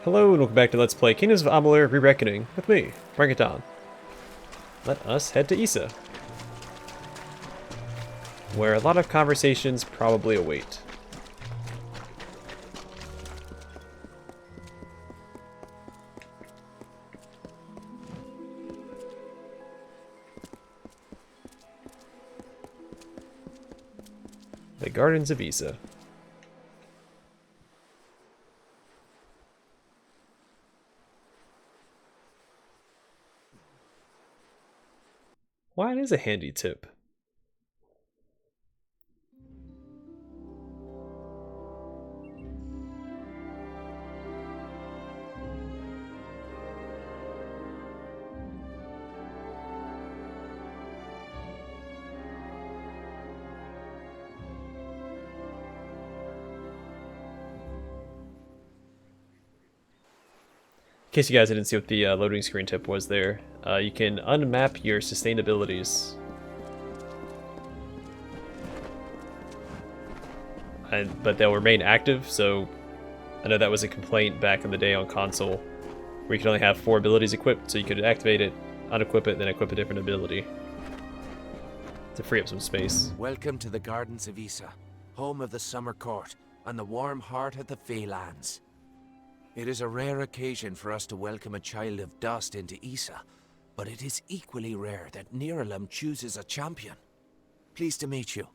Hello and welcome back to Let's Play Kingdoms of Amalur Re-Reckoning with me, Brigand Hall. Let us head to Esa, where a lot of conversations probably await. The Gardens of Esa. Why, it is a handy tip. In case you guys didn't see what the loading screen tip was there, you can unmap your sustained abilities. But they'll remain active, so I know that was a complaint back in the day on console, where you could only have 4 abilities equipped, so you could activate it, unequip it, then equip a different ability to free up some space. Welcome to the Gardens of Esa, home of the Summer Court and the warm heart of the Feylands. It is a rare occasion for us to welcome a child of dust into Esa, but it is equally rare that Niralim chooses a champion. Pleased to meet you.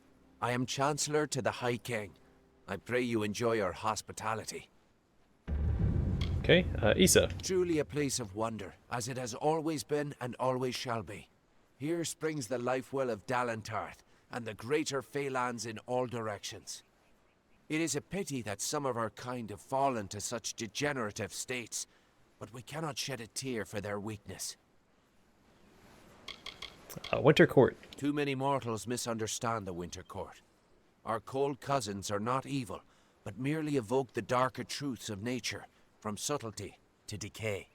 I am Chancellor to the High King. I pray you enjoy our hospitality. Okay, Esa. Truly a place of wonder, as it has always been and always shall be. Here springs the life well of Dalentarth and the greater Feylands in all directions. It is a pity that some of our kind have fallen to such degenerative states, but we cannot shed a tear for their weakness. Winter Court. Too many mortals misunderstand the Winter Court. Our cold cousins are not evil, but merely evoke the darker truths of nature, from subtlety to decay.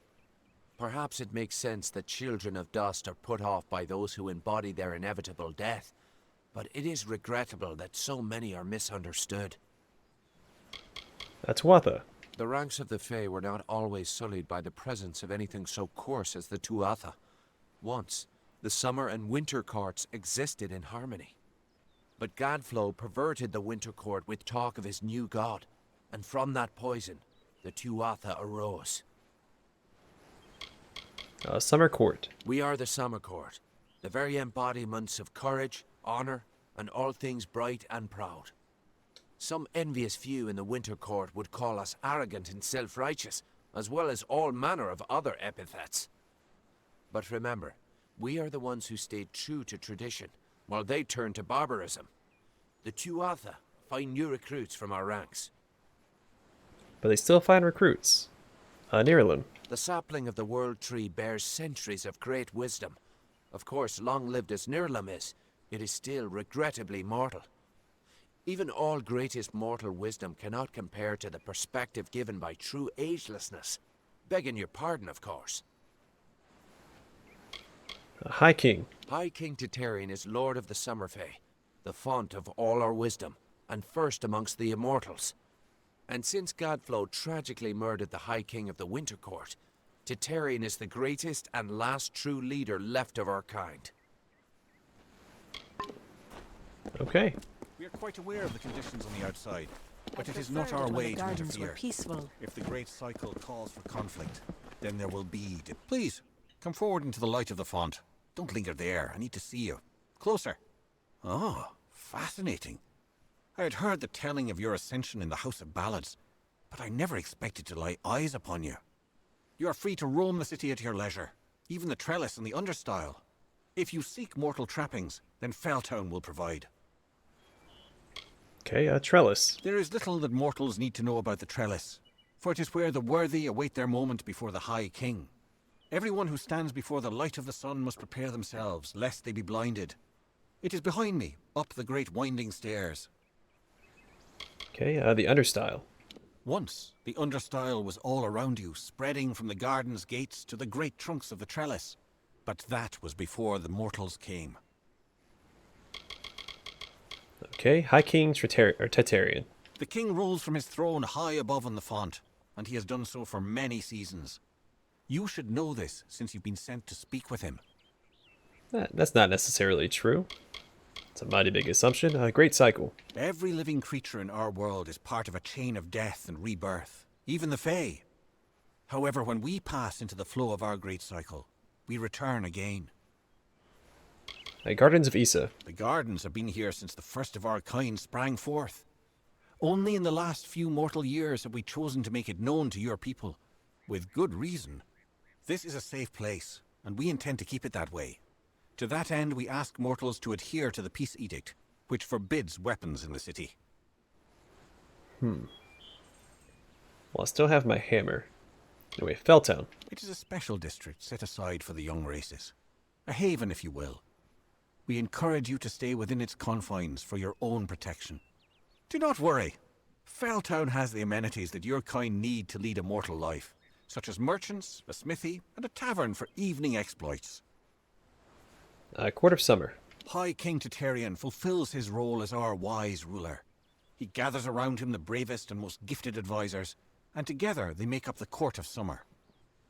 Perhaps it makes sense that children of dust are put off by those who embody their inevitable death, but it is regrettable that so many are misunderstood. That's Watha. The ranks of the Fey were not always sullied by the presence of anything so coarse as the Tuatha. Once, the Summer and Winter Courts existed in harmony. But Gadflow perverted the Winter Court with talk of his new god, and from that poison, the Tuatha arose. Summer Court. We are the Summer Court, the very embodiments of courage, honor, and all things bright and proud. Some envious few in the Winter Court would call us arrogant and self-righteous, as well as all manner of other epithets. But remember, we are the ones who stayed true to tradition, while they turned to barbarism. The Tuatha find new recruits from our ranks. But they still find recruits. Niralim. The sapling of the World Tree bears centuries of great wisdom. Of course, long-lived as Niralim is, it is still regrettably mortal. Even all greatest mortal wisdom cannot compare to the perspective given by true agelessness. Begging your pardon, of course. High King. High King Titarian is Lord of the Summerfey, the font of all our wisdom, and first amongst the immortals. And since Gadflow tragically murdered the High King of the Winter Court, Titarian is the greatest and last true leader left of our kind. Okay. We are quite aware of the conditions on the outside, but it is not our way to interfere. Peaceful. If the great cycle calls for conflict, then there will be... Please, come forward into the light of the font. Don't linger there. I need to see you. Closer. Oh, fascinating. I had heard the telling of your ascension in the House of Ballads, but I never expected to lay eyes upon you. You are free to roam the city at your leisure, even the trellis and the understyle. If you seek mortal trappings, then Felltown will provide. Okay, Trellis. There is little that mortals need to know about the trellis, for it is where the worthy await their moment before the High King. Everyone who stands before the light of the sun must prepare themselves, lest they be blinded. It is behind me, up the great winding stairs. Okay, the Understyle. Once, the understyle was all around you, spreading from the garden's gates to the great trunks of the trellis. But that was before the mortals came. Okay, High King Titarian. The king rules from his throne high above on the font. and he has done so for many seasons. You should know this, since you've been sent to speak with him. That's not necessarily true. It's a mighty big assumption. A great cycle. Every living creature in our world is part of a chain of death and rebirth, even the Fae. However, when we pass into the flow of our great cycle, we return again. Gardens of Esa. The gardens have been here since the first of our kind sprang forth. Only in the last few mortal years have we chosen to make it known to your people, with good reason. This is a safe place, and we intend to keep it that way. To that end, we ask mortals to adhere to the Peace Edict, which forbids weapons in the city. Well, I still have my hammer. Anyway, Felltown. It is a special district set aside for the young races. A haven, if you will. We encourage you to stay within its confines for your own protection. Do not worry. Felltown has the amenities that your kind need to lead a mortal life, such as merchants, a smithy, and a tavern for evening exploits. Court of Summer. High King Titarian fulfills his role as our wise ruler. He gathers around him the bravest and most gifted advisors, and together they make up the Court of Summer.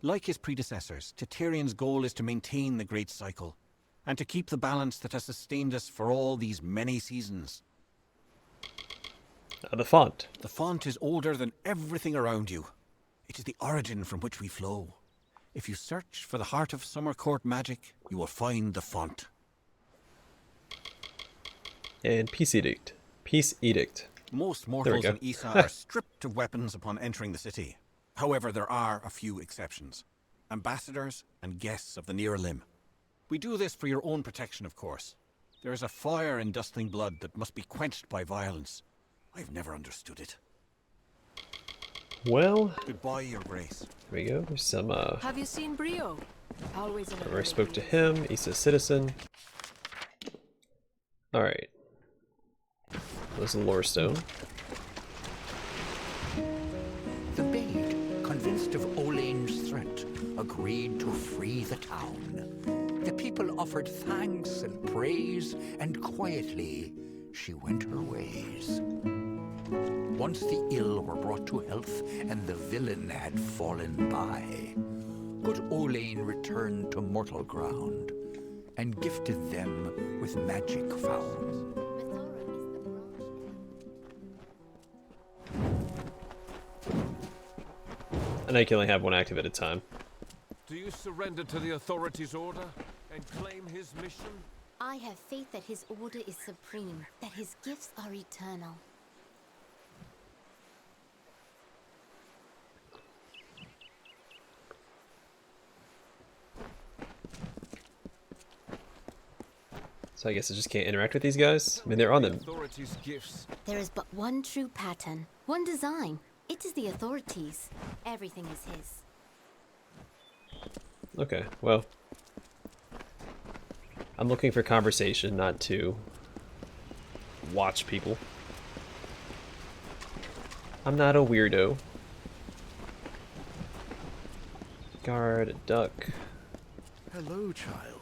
Like his predecessors, Titarian's goal is to maintain the Great Cycle, and to keep the balance that has sustained us for all these many seasons. The font. The font is older than everything around you. It is the origin from which we flow. If you search for the heart of Summer Court magic, you will find the font. And Peace Edict. Peace Edict. Most mortals in Esa are stripped of weapons upon entering the city. However, there are a few exceptions. Ambassadors and guests of the near limb. We do this for your own protection, of course. There is a fire in Dustling Blood that must be quenched by violence. I've never understood it. Well, goodbye, Your Grace. Here we go. There's some, Have you seen Brio? Always in a I spoke to him. He's a citizen. Alright. There's a lore stone. The Maid, convinced of Olane's threat, agreed to free the town. The people offered thanks and praise, and quietly she went her ways. Once the ill were brought to health, and the villain had fallen by, good Olane returned to mortal ground, and gifted them with magic found. I know you can only have one active at a time. Do you surrender to the authorities' order and claim his mission? I have faith that his order is supreme, that his gifts are eternal. So I guess I just can't interact with these guys? I mean, they're on them. Authorities' gifts. There is but one true pattern, one design. It is the authorities. Everything is his. Okay, well. I'm looking for conversation, not to watch people. I'm not a weirdo. Guard, a duck. Hello, child.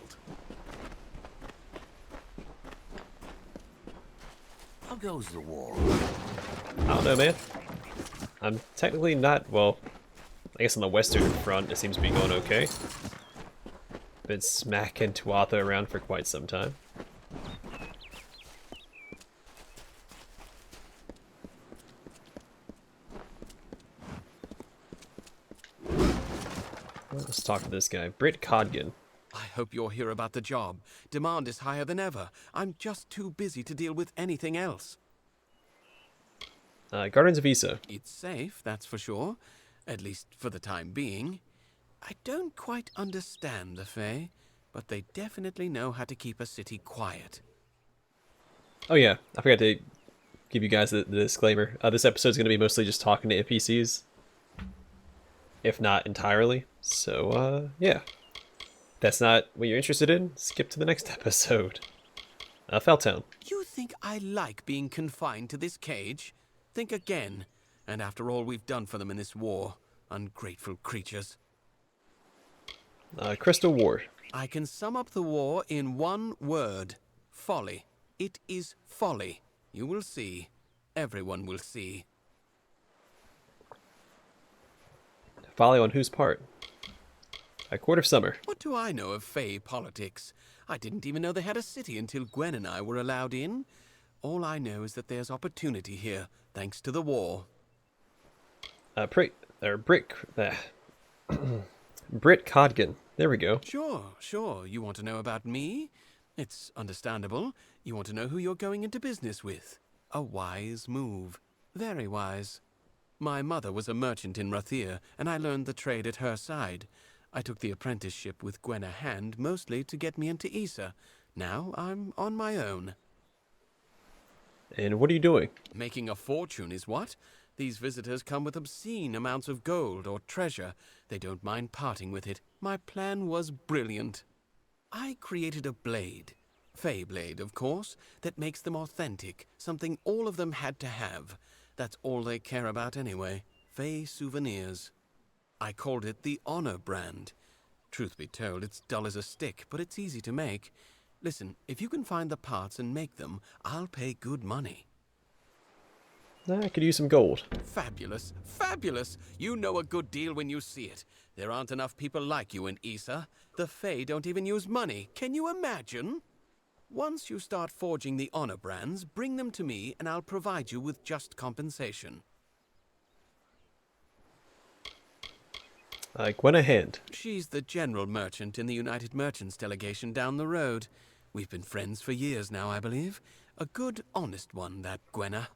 How goes the war? I don't know, man. I'm technically not, well, I guess on the western front it seems to be going okay. Been smacking Tuatha around for quite some time. Well, let's talk to this guy, Britt Codgin. I hope you're here about the job. Demand is higher than ever. I'm just too busy to deal with anything else. Gardens of Esa. It's safe, that's for sure. At least for the time being. I don't quite understand the Fae, but they definitely know how to keep a city quiet. Oh yeah, I forgot to give you guys the disclaimer. This episode's going to be mostly just talking to NPCs. If not entirely. So, yeah. If that's not what you're interested in, skip to the next episode. Felltown. You think I like being confined to this cage? Think again. And after all we've done for them in this war, ungrateful creatures. Crystal Ward. I can sum up the war in one word. Folly. It is folly. You will see. Everyone will see. Folly on whose part? A court of summer. What do I know of Fey politics? I didn't even know they had a city until Gwen and I were allowed in. All I know is that there's opportunity here, thanks to the war. Brick. Britt Codgen. There we go. Sure. You want to know about me? It's understandable. You want to know who you're going into business with. A wise move. Very wise. My mother was a merchant in Rathir, and I learned the trade at her side. I took the apprenticeship with Gwen a hand, mostly to get me into Esa. Now I'm on my own. And what are you doing? Making a fortune is what? These visitors come with obscene amounts of gold or treasure. They don't mind parting with it. My plan was brilliant. I created a blade. Fey blade, of course, that makes them authentic, something all of them had to have. That's all they care about anyway. Fey souvenirs. I called it the Honor brand. Truth be told, it's dull as a stick, but it's easy to make. Listen, if you can find the parts and make them, I'll pay good money. I could use some gold. Fabulous, fabulous! You know a good deal when you see it. There aren't enough people like you in Esa. The Fey don't even use money. Can you imagine? Once you start forging the Honor brands, bring them to me and I'll provide you with just compensation. Gwen a hand. She's the general merchant in the United Merchants Delegation down the road. We've been friends for years now, I believe. A good, honest one, that Gwenna.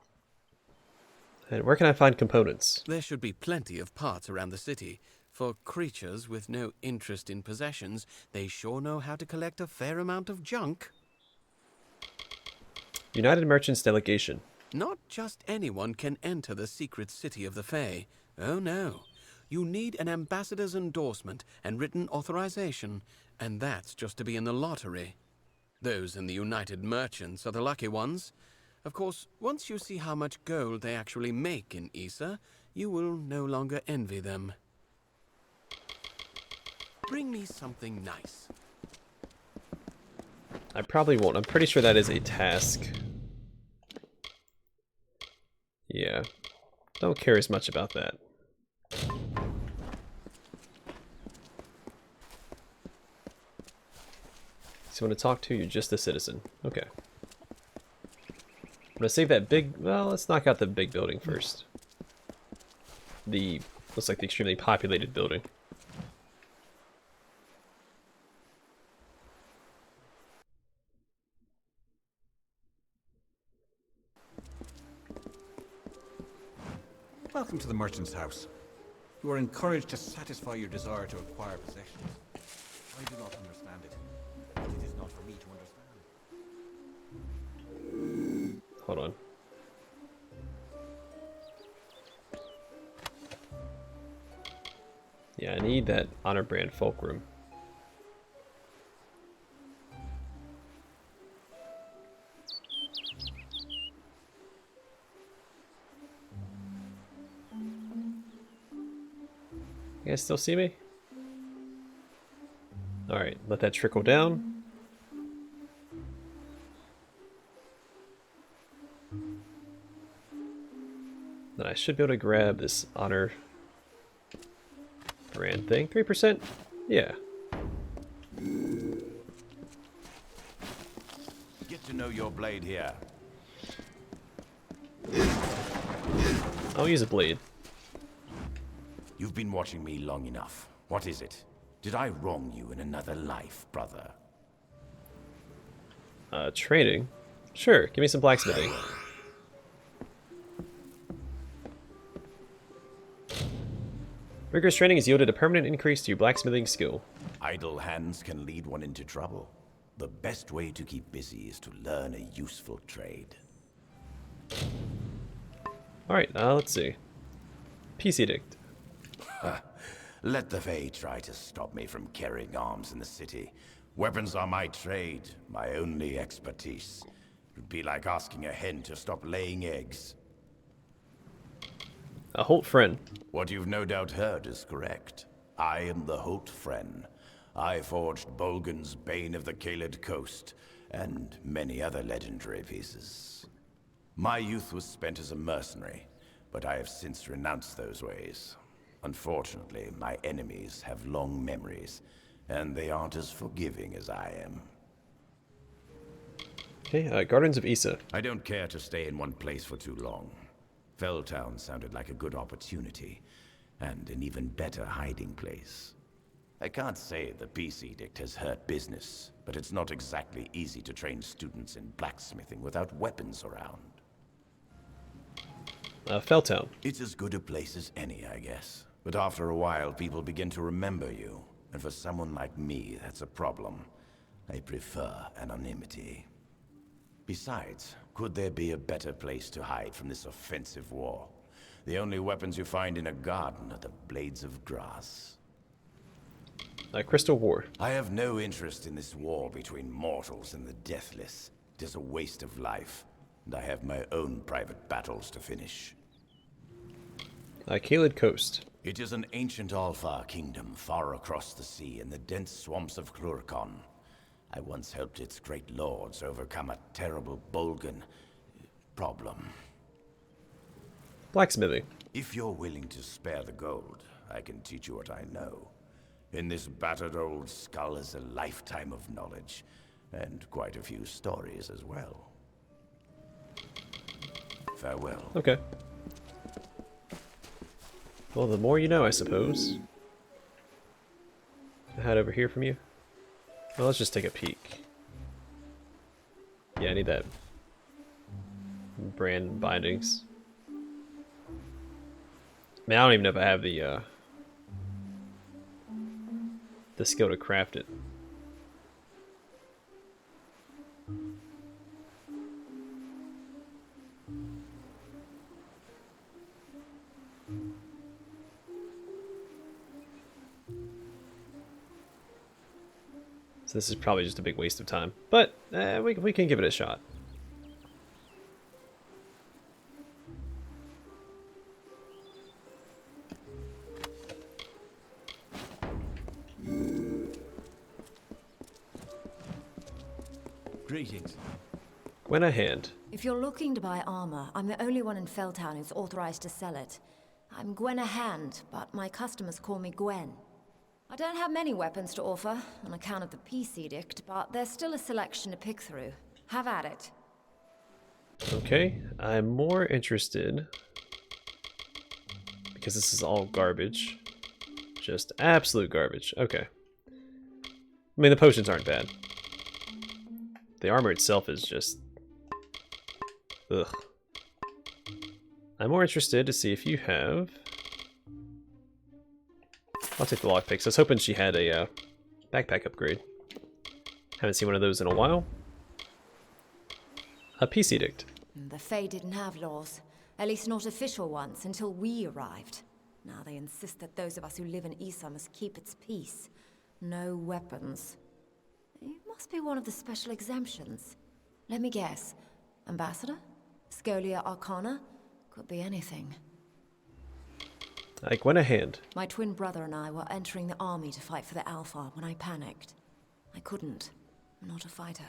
And where can I find components? There should be plenty of parts around the city. For creatures with no interest in possessions, they sure know how to collect a fair amount of junk. United Merchants Delegation. Not just anyone can enter the secret city of the Fae. Oh no. You need an ambassador's endorsement and written authorization, and that's just to be in the lottery. Those in the United Merchants are the lucky ones. Of course, once you see how much gold they actually make in Esa, you will no longer envy them. Bring me something nice. I probably won't. I'm pretty sure that is a task. Yeah. Don't care as much about that. So you want to talk to? You're just a citizen. Okay. I'm gonna save that big. Well, let's knock out the big building first. Looks like the extremely populated building. Welcome to the merchant's house. You are encouraged to satisfy your desire to acquire possessions. I do not understand it. But it is not for me to understand. Hold on. Yeah, I need that honor brand fulcrum. You guys still see me? Alright, let that trickle down. Then I should be able to grab this honor brand thing. 3%? Yeah. Get to know your blade here. I'll use a blade. You've been watching me long enough. What is it? Did I wrong you in another life, brother? Training? Sure, give me some blacksmithing. Rigorous training has yielded a permanent increase to your blacksmithing skill. Idle hands can lead one into trouble. The best way to keep busy is to learn a useful trade. Alright, let's see. Peace Edict. Let the Fae try to stop me from carrying arms in the city. Weapons are my trade, my only expertise. It would be like asking a hen to stop laying eggs. A Holt friend. What you've no doubt heard is correct. I am the Holt Friend. I forged Bolgan's Bane of the Kaled Coast, and many other legendary pieces. My youth was spent as a mercenary, but I have since renounced those ways. Unfortunately, my enemies have long memories, and they aren't as forgiving as I am. Okay, Gardens of Esa. I don't care to stay in one place for too long. Felltown sounded like a good opportunity, and an even better hiding place. I can't say the peace edict has hurt business, but it's not exactly easy to train students in blacksmithing without weapons around. Felltown. It's as good a place as any, I guess. But after a while, people begin to remember you. And for someone like me, that's a problem. I prefer anonymity. Besides, could there be a better place to hide from this offensive war? The only weapons you find in a garden are the blades of grass. Crystal War. I have no interest in this war between mortals and the deathless. It is a waste of life, and I have my own private battles to finish. Caelid Coast. It is an ancient Alfar kingdom far across the sea in the dense swamps of Clurcon. I once helped its great lords overcome a terrible Bolgan problem. Blacksmithing. If you're willing to spare the gold, I can teach you what I know. In this battered old skull is a lifetime of knowledge, and quite a few stories as well. Farewell. Okay. Well, the more you know, I suppose. Can I head over here from you? Well, let's just take a peek. Yeah, I need that brand bindings. I mean, I don't even know if I have the skill to craft it. So this is probably just a big waste of time, but we can give it a shot. Greetings. Gwenna Hand. If you're looking to buy armor, I'm the only one in Felltown who's authorized to sell it. I'm Gwenna Hand, but my customers call me Gwen. I don't have many weapons to offer on account of the peace edict, but there's still a selection to pick through. Have at it. Okay, I'm more interested, because this is all garbage. Just absolute garbage. Okay. I mean, the potions aren't bad. The armor itself is just... ugh. I'm more interested to see if you have... I'll take the lockpicks. I was hoping she had a backpack upgrade. Haven't seen one of those in a while. A peace edict. The Fae didn't have laws, at least not official ones, until we arrived. Now they insist that those of us who live in Esa must keep its peace. No weapons. You must be one of the special exemptions. Let me guess. Ambassador? Scholia Arcana? Could be anything. I went a hand. My twin brother and I were entering the army to fight for the Alpha when I panicked. I couldn't. I'm not a fighter.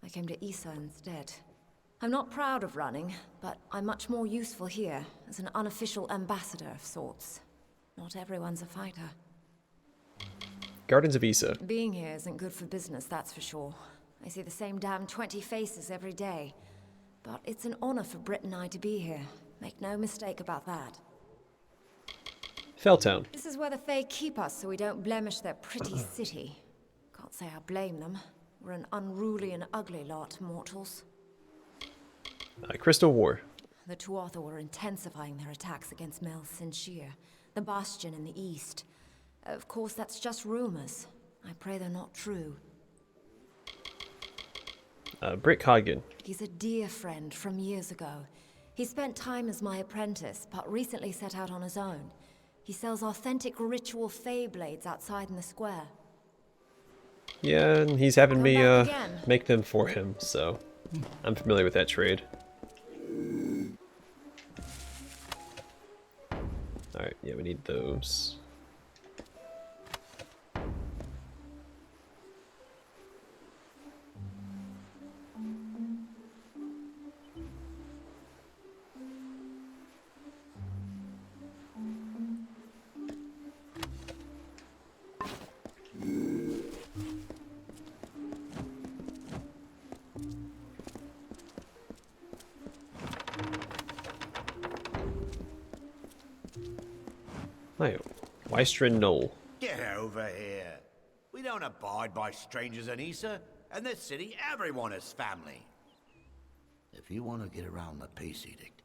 I came to Esa instead. I'm not proud of running, but I'm much more useful here as an unofficial ambassador of sorts. Not everyone's a fighter. Gardens of Esa. Being here isn't good for business, that's for sure. I see the same damn 20 faces every day. But it's an honor for Britt and I to be here. Make no mistake about that. Felltown. This is where the Fae keep us so we don't blemish their pretty city. Can't say I blame them. We're an unruly and ugly lot, mortals. Crystal War. The Tuatha were intensifying their attacks against Mel Sinshir, the Bastion in the east. Of course, that's just rumors. I pray they're not true. Britt Codgin. He's a dear friend from years ago. He spent time as my apprentice, but recently set out on his own. He sells authentic ritual Fae blades outside in the square. Yeah, and he's having me again. make them for him, so I'm familiar with that trade. Alright, yeah, we need those. My Wystron Knoll. Get over here. We don't abide by strangers in Esa. In this city, everyone is family. If you want to get around the peace edict,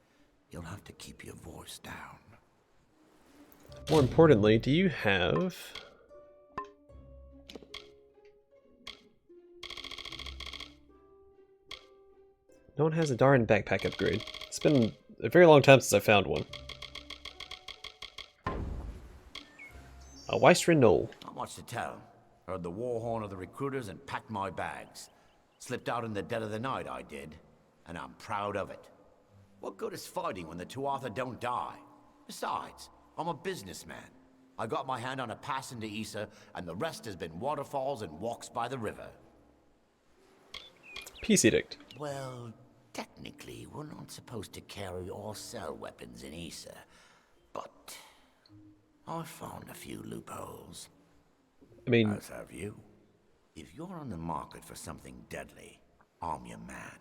you'll have to keep your voice down. More importantly, do you have... No one has a darn backpack upgrade. It's been a very long time since I found one. A Wystron Knoll. Not much to tell. Heard the war horn of the recruiters and packed my bags. Slipped out in the dead of the night, I did. And I'm proud of it. What good is fighting when the Tuatha don't die? Besides, I'm a businessman. I got my hand on a pass into Esa, and the rest has been waterfalls and walks by the river. Peace edict. Well, technically, we're not supposed to carry or sell weapons in Esa, but I found a few loopholes. I mean... As have you. If you're on the market for something deadly, I'm your man.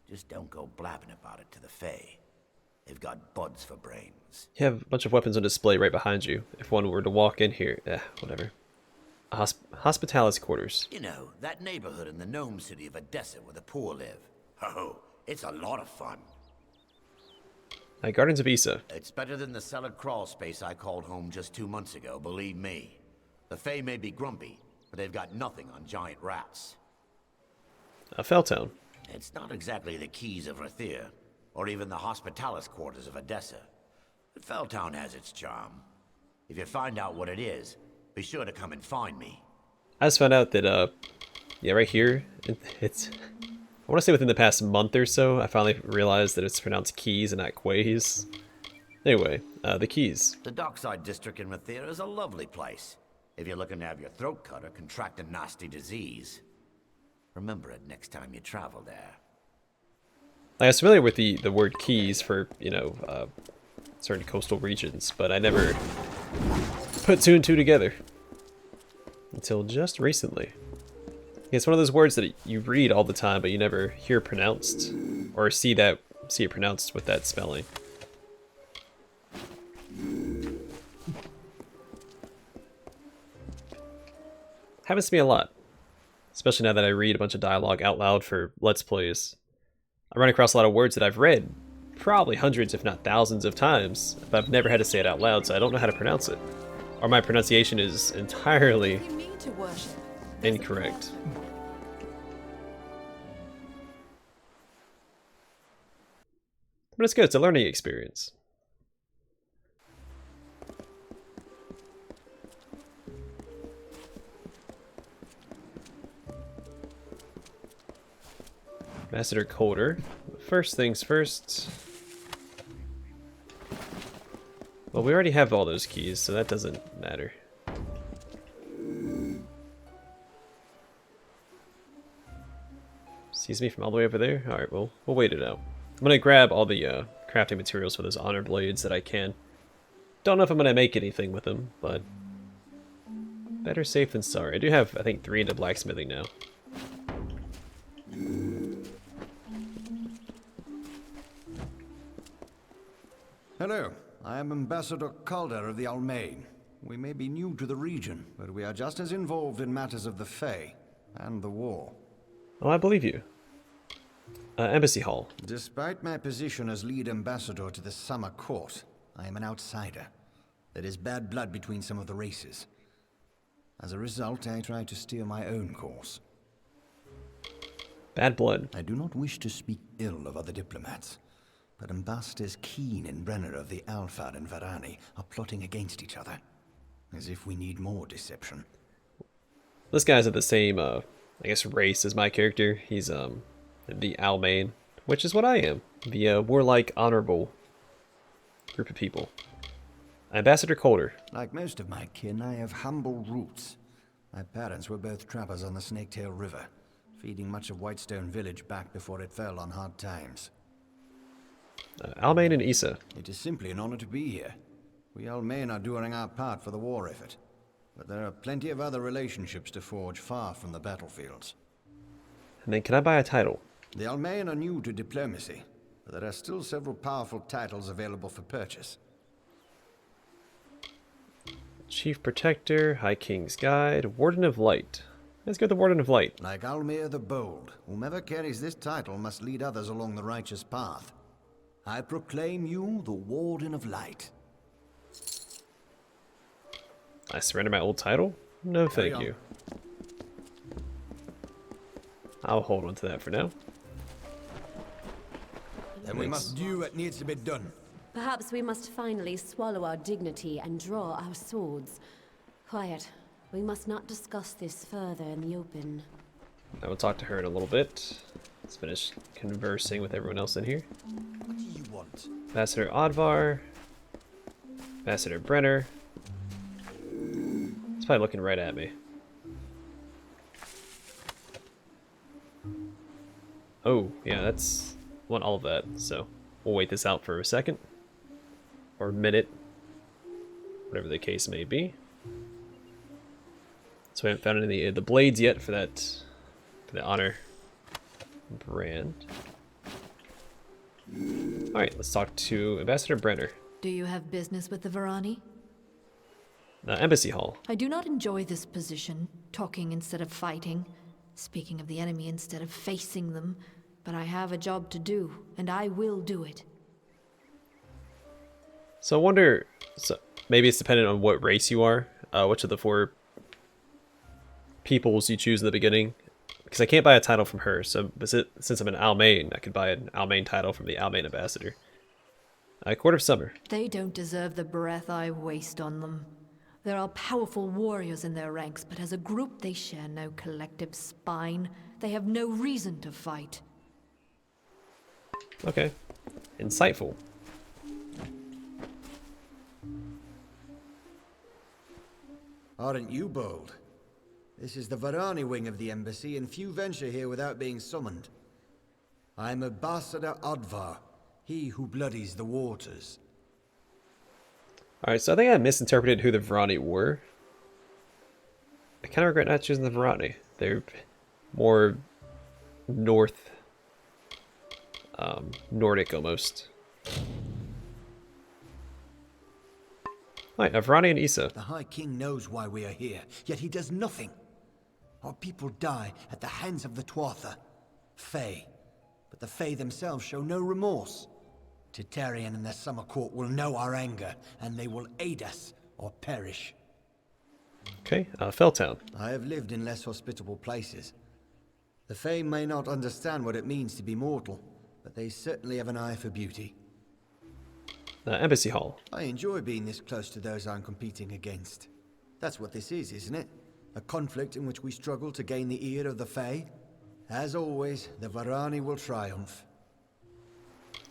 Just don't go blabbing about it to the Fae. They've got buds for brains. You have a bunch of weapons on display right behind you. If one were to walk in here... whatever. Hospitalis quarters. You know, that neighborhood in the gnome city of Edessa where the poor live. Oh, it's a lot of fun. Gardens of Esa. It's better than the cellar crawl space I called home just 2 months ago, believe me. The Fae may be grumpy, but they've got nothing on giant rats. Felltown. It's not exactly the keys of Rathir, or even the Hospitalis quarters of Edessa. But Felltown has its charm. If you find out what it is, be sure to come and find me. I just found out that, yeah, right here, it's... I want to say within the past month or so, I finally realized that it's pronounced keys and not quays. Anyway, the keys. The dockside district in Rathir is a lovely place. If you're looking to have your throat cut or contract a nasty disease. Remember it next time you travel there. I was familiar with the word keys for, you know, certain coastal regions, but I never put 2 and 2 together. Until just recently. It's one of those words that you read all the time, but you never hear pronounced, or see it pronounced with that spelling. Happens to me a lot, especially now that I read a bunch of dialogue out loud for Let's Plays. I run across a lot of words that I've read probably hundreds, if not thousands of times, but I've never had to say it out loud, so I don't know how to pronounce it. Or my pronunciation is entirely incorrect. But it's good, it's a learning experience. Ambassador Coulter. First things first. Well, we already have all those keys, so that doesn't matter. Sees me from all the way over there? Alright, well, we'll wait it out. I'm gonna grab all the crafting materials for those honor blades that I can. Don't know if I'm gonna make anything with them, but better safe than sorry. I do have, I think, 3 into blacksmithing now. Hello, I am Ambassador Calder of the Almain. We may be new to the region, but we are just as involved in matters of the Fae and the war. Oh, I believe you. Embassy Hall. Despite my position as lead ambassador to the Summer Court, I am an outsider. There is bad blood between some of the races. As a result, I try to steer my own course. Bad blood. I do not wish to speak ill of other diplomats, but Ambassadors Keen and Brenner of the Alphard and Varani are plotting against each other, as if we need more deception. This guy's of the same, I guess, race as my character. He's, the Almain, which is what I am. The, warlike, honorable group of people. Ambassador Coulter. Like most of my kin, I have humble roots. My parents were both trappers on the Snaketail River, feeding much of Whitestone Village back before it fell on hard times. Almain and Esa. It is simply an honor to be here. We Almain are doing our part for the war effort, but there are plenty of other relationships to forge far from the battlefields. And then can I buy a title? The Almain are new to diplomacy, but there are still several powerful titles available for purchase. Chief Protector, High King's Guide, Warden of Light. Let's go with the Warden of Light. Like Almir the Bold, whomever carries this title must lead others along the righteous path. I proclaim you the Warden of Light. I surrender my old title? No, thank you. I'll hold on to that for now. Then we must do what needs to be done. Perhaps we must finally swallow our dignity and draw our swords. Quiet. We must not discuss this further in the open. I will talk to her in a little bit. Let's finish conversing with everyone else in here. What do you want? Ambassador Odvar. Ambassador Brenner. He's probably looking right at me. Oh, yeah, that's... I want all of that, so we'll wait this out for a second. Or a minute. Whatever the case may be. So we haven't found any of the blades yet for that... for the honor brand. Alright, let's talk to Ambassador Brenner. Do you have business with the Varani? Embassy Hall. I do not enjoy this position, talking instead of fighting, speaking of the enemy instead of facing them, but I have a job to do, and I will do it. So I wonder, so maybe it's dependent on what race you are, which of the 4 peoples you choose in the beginning. Because I can't buy a title from her, so since I'm an Almain, I could buy an Almain title from the Almain ambassador. Court of Summer. They don't deserve the breath I waste on them. There are powerful warriors in their ranks, but as a group they share no collective spine. They have no reason to fight. Okay. Insightful. Aren't you bold? This is the Varani wing of the embassy, and few venture here without being summoned. I'm Ambassador Odvar, he who bloodies the waters. Alright, so I think I misinterpreted who the Varani were. I kind of regret not choosing the Varani. They're more north, Nordic almost. Alright, Varani and Esa. The High King knows why we are here, yet he does nothing. Our people die at the hands of the Tuatha, Fae. But the Fae themselves show no remorse. Titarian and their summer court will know our anger, and they will aid us or perish. Okay, Felltown. I have lived in less hospitable places. The Fae may not understand what it means to be mortal, but they certainly have an eye for beauty. Embassy Hall. I enjoy being this close to those I'm competing against. That's what this is, isn't it? A conflict in which we struggle to gain the ear of the Fae. As always, the Varani will triumph.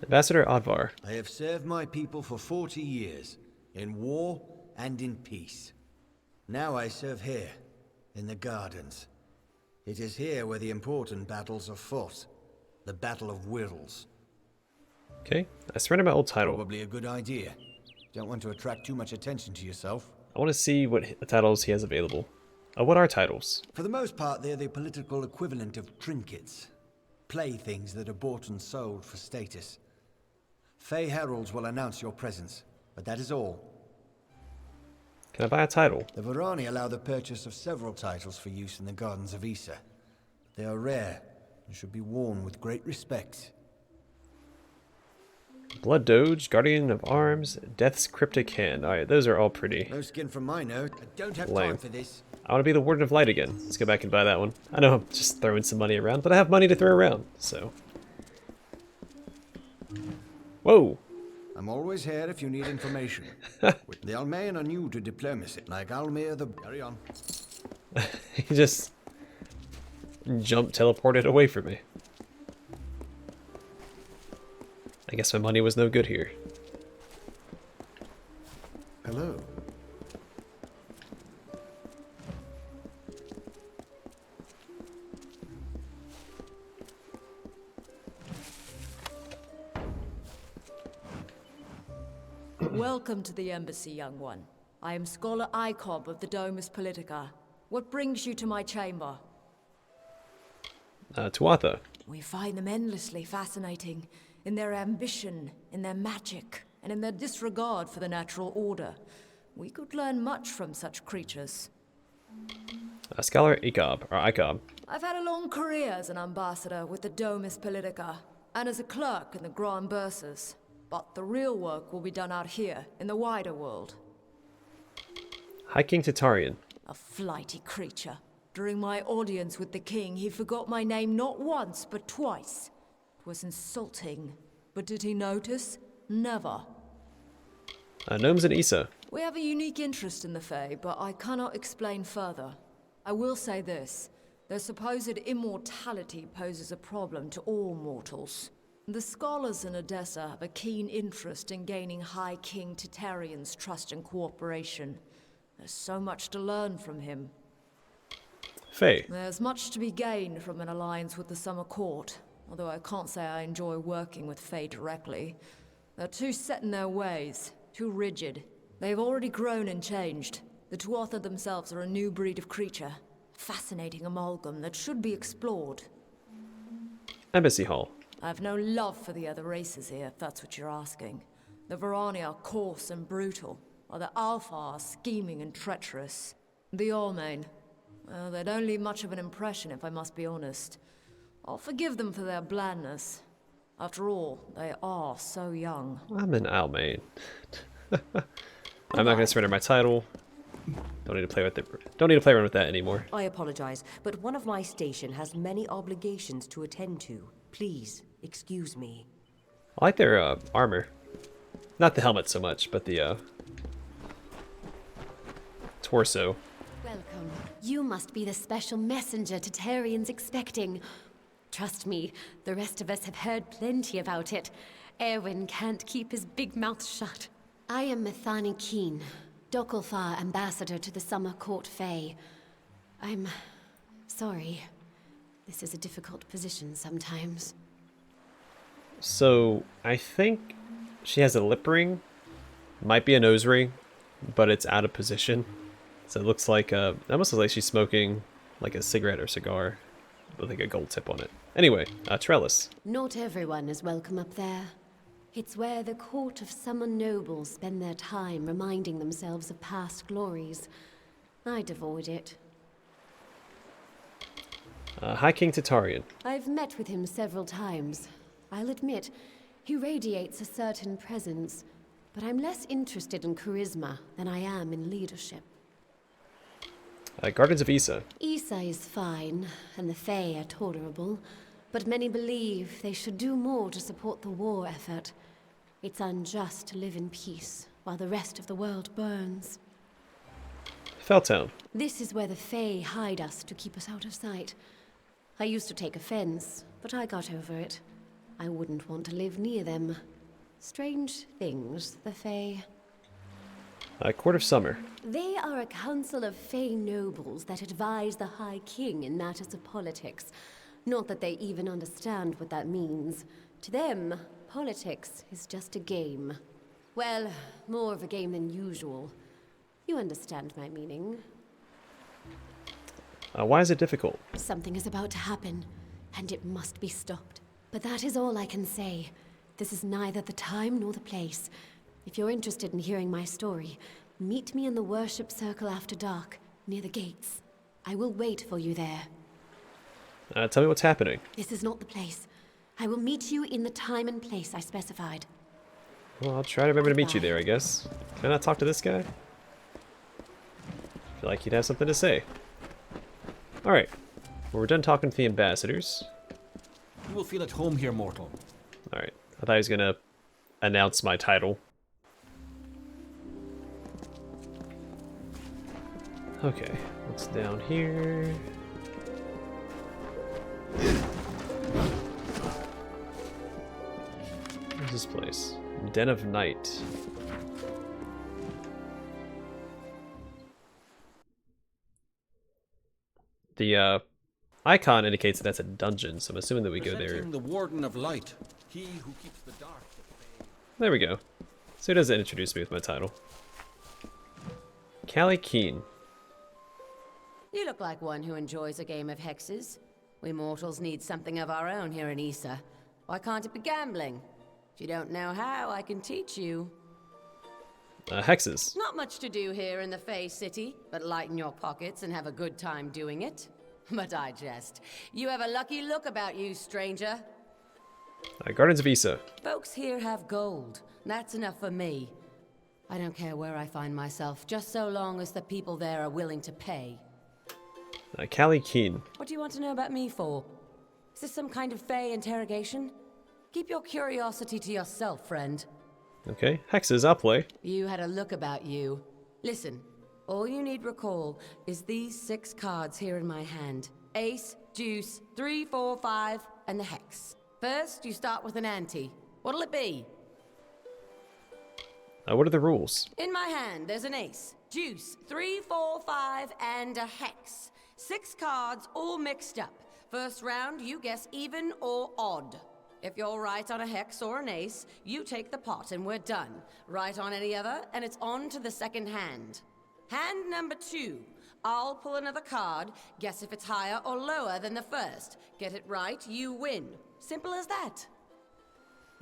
Ambassador Odvar. I have served my people for 40 years, in war and in peace. Now I serve here, in the Gardens. It is here where the important battles are fought. The Battle of Wills. Okay, I surrender my old title. Probably a good idea. Don't want to attract too much attention to yourself. I want to see what titles he has available. What are titles? For the most part, they're the political equivalent of trinkets. Playthings that are bought and sold for status. Fae heralds will announce your presence, but that is all. Can I buy a title? The Varani allow the purchase of several titles for use in the Gardens of Esa. They are rare and should be worn with great respect. Blood Doge, Guardian of Arms, Death's Cryptic Hand. Alright, those are all pretty. No skin from my nose. I don't have lame. time for this. I want to be the Warden of Light again. Let's go back and buy that one. I know I'm just throwing some money around, but I have money to throw around, so. Whoa! I'm always here if you need information. The Almain are new to diplomacy, like Almir the... Carry on. He just teleported away from me. I guess my money was no good here. Hello. Welcome to the embassy, young one. I am Scholar Icob of the Domus Politica. What brings you to my chamber? Tuatha. We find them endlessly fascinating, in their ambition, in their magic, and in their disregard for the natural order. We could learn much from such creatures. Scholar Icob. I've had a long career as an ambassador with the Domus Politica, and as a clerk in the Grand Bursas. But the real work will be done out here, in the wider world. High King Titarian. A flighty creature. During my audience with the king, he forgot my name not once, but twice. It was insulting. But did he notice? Never. Gnomes in Esa. We have a unique interest in the Fae, but I cannot explain further. I will say this. Their supposed immortality poses a problem to all mortals. The scholars in Edessa have a keen interest in gaining High King Titarian's trust and cooperation. There's so much to learn from him. Fae. There's much to be gained from an alliance with the Summer Court, although I can't say I enjoy working with Fae directly. They're too set in their ways, too rigid. They've already grown and changed. The Tuatha themselves are a new breed of creature. Fascinating amalgam that should be explored. Embassy Hall. I have no love for the other races here, if that's what you're asking. The Varani are coarse and brutal, while the Alpha are scheming and treacherous. The Ormain, well, they don't leave much of an impression, if I must be honest. I'll forgive them for their blandness. After all, they are so young. I'm an Almain. I'm not going to surrender my title. Don't need to play with it. Don't need to play around with that anymore. I apologize, but one of my station has many obligations to attend to. Please, excuse me. I like their armor. Not the helmet so much, but the torso. Welcome. You must be the special messenger Titarian's expecting. Trust me, the rest of us have heard plenty about it. Erwin can't keep his big mouth shut. I am Methani Keen, Dokalfar ambassador to the Summer Court Fae. I'm sorry. This is a difficult position sometimes. So, I think she has a lip ring. Might be a nose ring, but it's out of position. So it looks like, it almost looks like she's smoking like a cigarette or cigar with like a gold tip on it. Anyway, trellis. Not everyone is welcome up there. It's where the court of summer nobles spend their time reminding themselves of past glories. I'd avoid it. High King Titarian. I've met with him several times. I'll admit, he radiates a certain presence, but I'm less interested in charisma than I am in leadership. Gardens of Esa. Esa is fine, and the Fae are tolerable, but many believe they should do more to support the war effort. It's unjust to live in peace while the rest of the world burns. Felltown. This is where the Fae hide us to keep us out of sight. I used to take offense, but I got over it. I wouldn't want to live near them. Strange things, the Fae. Court of Summer. They are a council of Fae nobles that advise the High King in matters of politics. Not that they even understand what that means. To them, politics is just a game. Well, more of a game than usual. You understand my meaning. Why is it difficult? Something is about to happen, and it must be stopped. But that is all I can say. This is neither the time nor the place. If you're interested in hearing my story, meet me in the worship circle after dark, near the gates. I will wait for you there. Tell me what's happening. This is not the place. I will meet you in the time and place I specified. Well, I'll try to remember to meet you there, I guess. Can I not talk to this guy? I feel like he'd have something to say. Alright. Well, we're done talking to the ambassadors. You will feel at home here, mortal. Alright. I thought he was gonna announce my title. Okay. What's down here? Where's this place? Den of Night. The icon indicates that that's a dungeon, so I'm assuming that we go there. The Warden of Light, he who keeps the dark. There we go. So he doesn't introduce me with my title. Callie Keen. You look like one who enjoys a game of hexes. We mortals need something of our own here in Esa. Why can't it be gambling? If you don't know how, I can teach you. Hexes. Not much to do here in the Fey City, but lighten your pockets and have a good time doing it. But I jest. You have a lucky look about you, stranger. Gardens of Esa. Folks here have gold. That's enough for me. I don't care where I find myself, just so long as the people there are willing to pay. Callie Keen. What do you want to know about me for? Is this some kind of Fey interrogation? Keep your curiosity to yourself, friend. Okay, Hexes, I'll play. You had a look about you. Listen, all you need recall is these 6 cards here in my hand. Ace, deuce, 3, 4, 5, and the hex. First, you start with an ante. What'll it be? What are the rules? In my hand, there's an ace, deuce, 3, 4, 5, and a hex. 6 cards all mixed up. First round, you guess even or odd. If you're right on a hex or an ace, you take the pot and we're done. Right on any other, and it's on to the second hand. Hand number 2. I'll pull another card, guess if it's higher or lower than the first. Get it right, you win. Simple as that.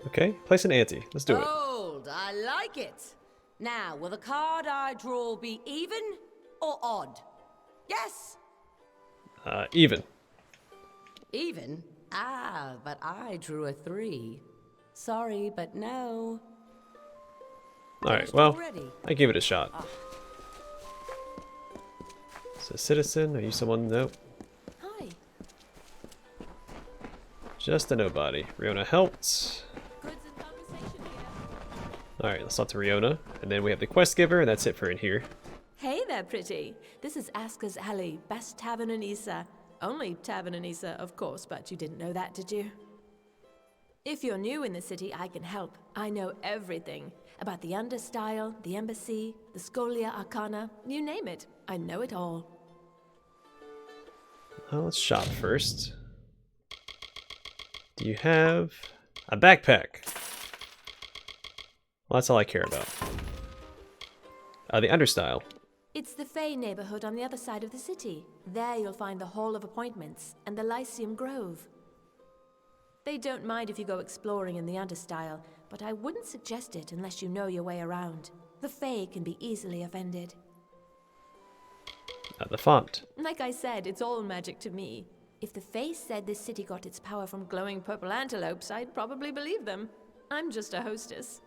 Okay, place an ante. Let's do it. Bold, I like it. Now, will the card I draw be even or odd? Yes? Even. Even? Ah, but I drew a 3. Sorry, but no. Alright, well, already? I gave it a shot. So, citizen, are you someone? Nope. Hi. Just a nobody. Riona helped. Alright, let's talk to Riona. And then we have the quest giver, and that's it for in here. Hey there, pretty. This is Aska's Alley, best tavern in Esa. Only tavern in Esa, of course, but you didn't know that, did you? If you're new in the city, I can help. I know everything. About the Understyle, the Embassy, the Scholia Arcana, you name it. I know it all. Let's shop first. Do you have a backpack? Well, that's all I care about. The Understyle. It's the Fey neighborhood on the other side of the city. There you'll find the Hall of Appointments and the Lycium Grove. They don't mind if you go exploring in the Understyle, but I wouldn't suggest it unless you know your way around. The Fey can be easily offended. The font. Like I said, it's all magic to me. If the Fey said this city got its power from glowing purple antelopes, I'd probably believe them. I'm just a hostess.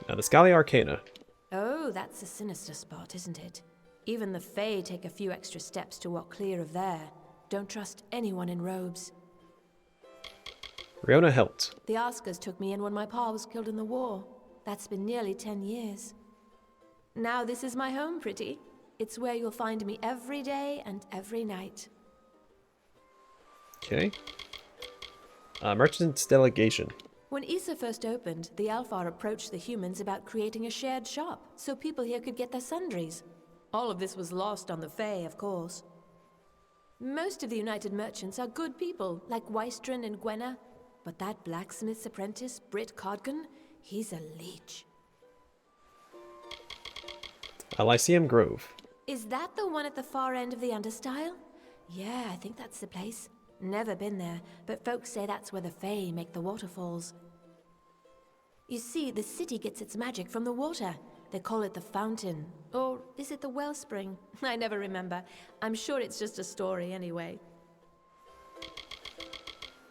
The Scholia Arcana. Oh, that's a sinister spot, isn't it? Even the Fae take a few extra steps to walk clear of there. Don't trust anyone in robes. Riona helped. The Askers took me in when my pa was killed in the war. That's been nearly 10 years. Now this is my home, pretty. It's where you'll find me every day and every night. Okay. Merchant's Delegation. When Esa first opened, the Alfar approached the humans about creating a shared shop, so people here could get their sundries. All of this was lost on the Fae, of course. Most of the United Merchants are good people, like Wystron and Gwenna, but that blacksmith's apprentice, Britt Codgan, he's a leech. Lycium Grove. Is that the one at the far end of the Understyle? Yeah, I think that's the place. Never been there, but folks say that's where the Fae make the waterfalls. You see, the city gets its magic from the water. They call it the fountain. Or is it the wellspring? I never remember. I'm sure it's just a story anyway.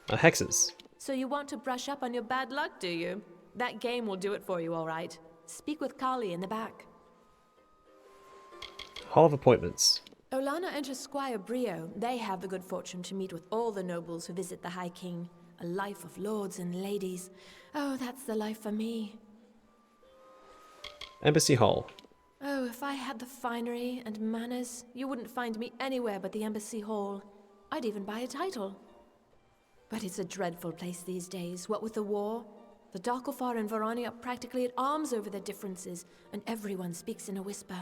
Hexes. So you want to brush up on your bad luck, do you? That game will do it for you, all right. Speak with Kali in the back. Hall of Appointments. Olana and her squire Brio, they have the good fortune to meet with all the nobles who visit the High King. A life of lords and ladies. Oh, that's the life for me. Embassy Hall. Oh, if I had the finery and manners, you wouldn't find me anywhere but the Embassy Hall. I'd even buy a title. But it's a dreadful place these days, what with the war. The Darkofar and Varani are practically at arms over their differences, and everyone speaks in a whisper.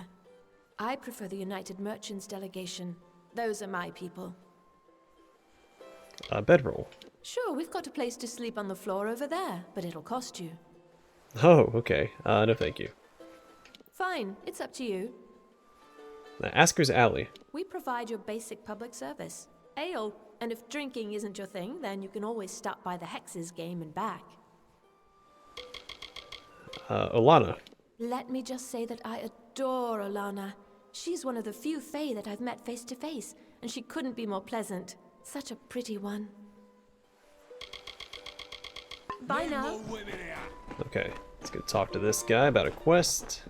I prefer the United Merchants Delegation. Those are my people. Bedroll. Sure, we've got a place to sleep on the floor over there, but it'll cost you. Oh, okay. No thank you. Fine, it's up to you. Asker's Alley. We provide your basic public service. Ale, and if drinking isn't your thing, then you can always stop by the Hexes game and back. Olana. Let me just say that I adore Alana. She's one of the few Fae that I've met face to face, and she couldn't be more pleasant. Such a pretty one. Bye now. Okay, let's go talk to this guy about a quest.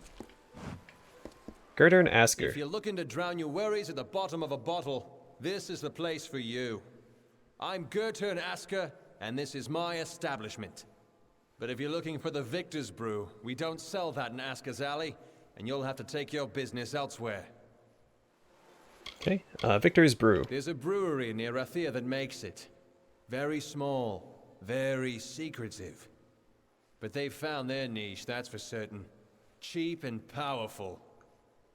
Girder and Asker. If you're looking to drown your worries at the bottom of a bottle, this is the place for you. I'm Girder and Asker, and this is my establishment. But if you're looking for the Victor's Brew, we don't sell that in Asker's Alley, and you'll have to take your business elsewhere. Okay, Victor's Brew. There's a brewery near Rathir that makes it. Very small, very secretive. But they've found their niche, that's for certain. Cheap and powerful.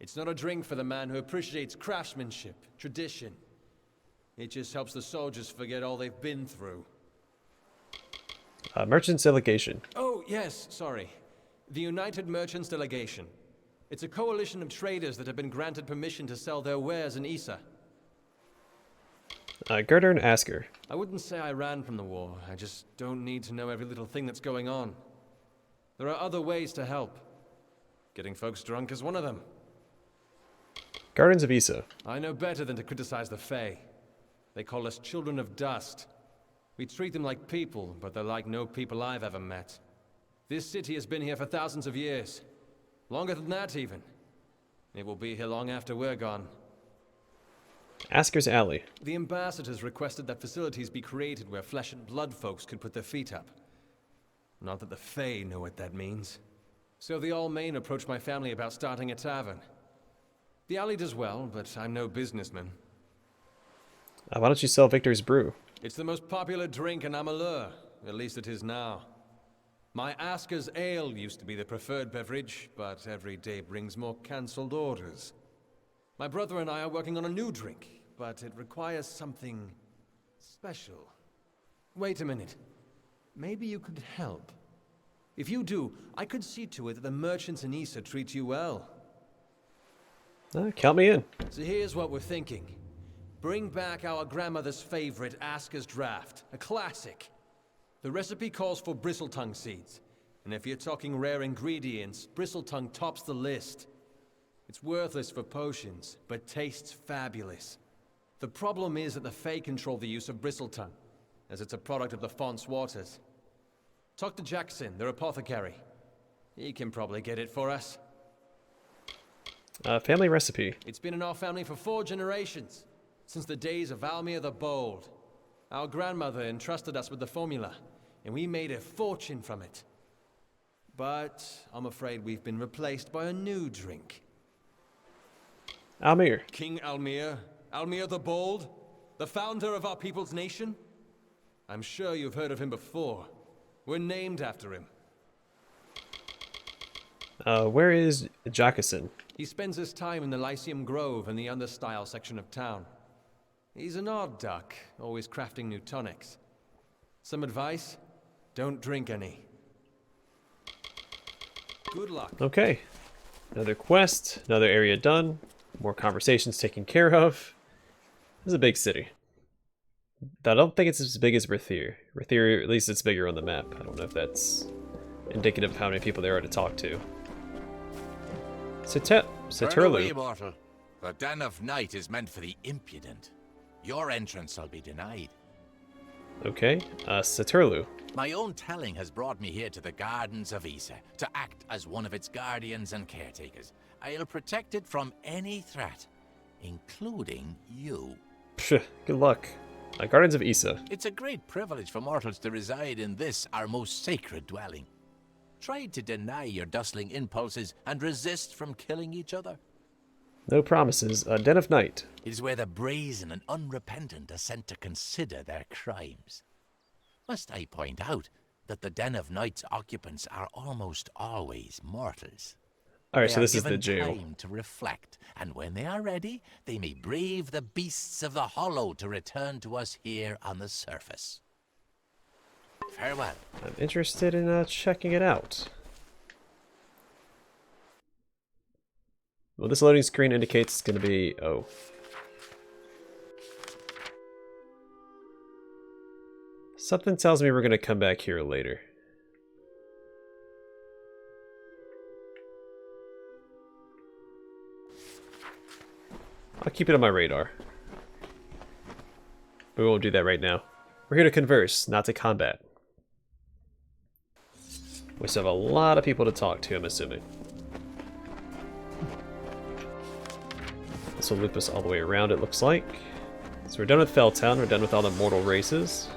It's not a drink for the man who appreciates craftsmanship, tradition. It just helps the soldiers forget all they've been through. Merchants Delegation. Oh, yes, sorry. The United Merchants Delegation. It's a coalition of traders that have been granted permission to sell their wares in Esa. Girder and Asker. I wouldn't say I ran from the war. I just don't need to know every little thing that's going on. There are other ways to help. Getting folks drunk is one of them. Gardens of Esa. I know better than to criticize the Fae. They call us children of dust. We treat them like people, but they're like no people I've ever met. This city has been here for thousands of years. Longer than that, even. It will be here long after we're gone. Asker's Alley. The ambassadors requested that facilities be created where flesh and blood folks could put their feet up. Not that the Fae know what that means. So the All-Main approached my family about starting a tavern. The alley does well, but I'm no businessman. Why don't you sell Victor's Brew? It's the most popular drink in Amalur. At least it is now. My Asker's Ale used to be the preferred beverage, but every day brings more cancelled orders. My brother and I are working on a new drink, but it requires something special. Wait a minute. Maybe you could help. If you do, I could see to it that the merchants in Esa treat you well. Count me in. So here's what we're thinking. Bring back our grandmother's favorite Asker's Draft, a classic. The recipe calls for bristletongue seeds, and if you're talking rare ingredients, bristletongue tops the list. It's worthless for potions, but tastes fabulous. The problem is that the Fae control the use of bristletongue, as it's a product of the Font's waters. Talk to Jackson, their apothecary. He can probably get it for us. Family recipe. It's been in our family for 4 generations, since the days of Almir the Bold. Our grandmother entrusted us with the formula, and we made a fortune from it. But I'm afraid we've been replaced by a new drink. Almir. King Almir? Almir the Bold? The founder of our people's nation? I'm sure you've heard of him before. We're named after him. Where is Jackson? He spends his time in the Lycium Grove in the understyle section of town. He's an odd duck, always crafting new tonics. Some advice? Don't drink any. Good luck. Okay. Another quest, another area done, more conversations taken care of. This is a big city. I don't think it's as big as Rathir. Rathir, at least it's bigger on the map. I don't know if that's indicative of how many people there are to talk to. Turn away, Saturlu. mortal. The Den of Night is meant for the impudent. Your entrance will be denied. Okay, Saturlu. My own telling has brought me here to the Gardens of Esa, to act as one of its guardians and caretakers. I'll protect it from any threat, including you. Psh, good luck. Gardens of Esa. It's a great privilege for mortals to reside in this, our most sacred dwelling. Try to deny your dustling impulses and resist from killing each other. No promises. Den of Night. It is where the brazen and unrepentant are sent to consider their crimes. Must I point out that the Den of Night's occupants are almost always mortals? Alright, They so are this is the given jail. time to reflect, and when they are ready, they may brave the beasts of the Hollow to return to us here on the surface. Farewell. I'm interested in checking it out. Well, this loading screen indicates it's going to be... oh. Something tells me we're going to come back here later. I'll keep it on my radar. But we won't do that right now. We're here to converse, not to combat. We still have a lot of people to talk to, I'm assuming. This will loop us all the way around, it looks like. So we're done with Felltown, we're done with all the mortal races.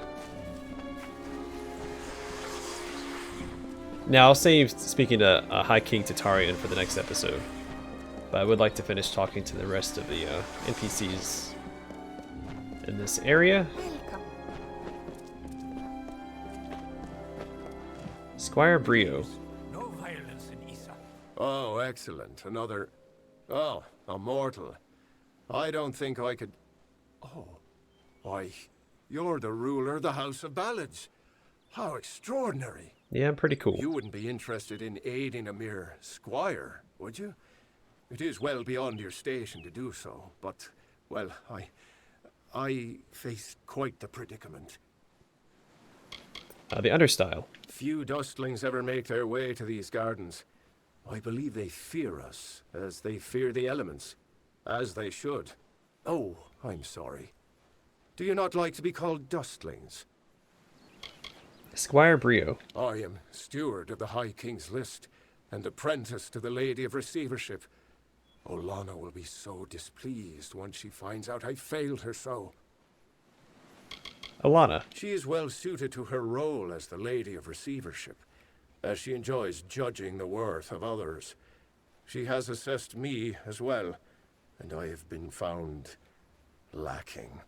Now, I'll save speaking to High King Tatarian for the next episode. But I would like to finish talking to the rest of the NPCs in this area. Squire Brio. No violence in Esa. Oh, excellent. Another... Oh, a mortal. I don't think I could... Oh. Why, you're the ruler of the House of Ballads. How extraordinary. Yeah, I'm pretty cool. You wouldn't be interested in aiding a mere squire, would you? It is well beyond your station to do so, but, well, I face quite the predicament. The understyle. Few dustlings ever make their way to these gardens. I believe they fear us, as they fear the elements. As they should. Oh, I'm sorry. Do you not like to be called dustlings? Squire Brio. I am steward of the High King's list, and apprentice to the Lady of Receivership. Olana will be so displeased once she finds out I failed her so. Alana. She is well suited to her role as the Lady of Receivership, as she enjoys judging the worth of others. She has assessed me as well, and I have been found lacking.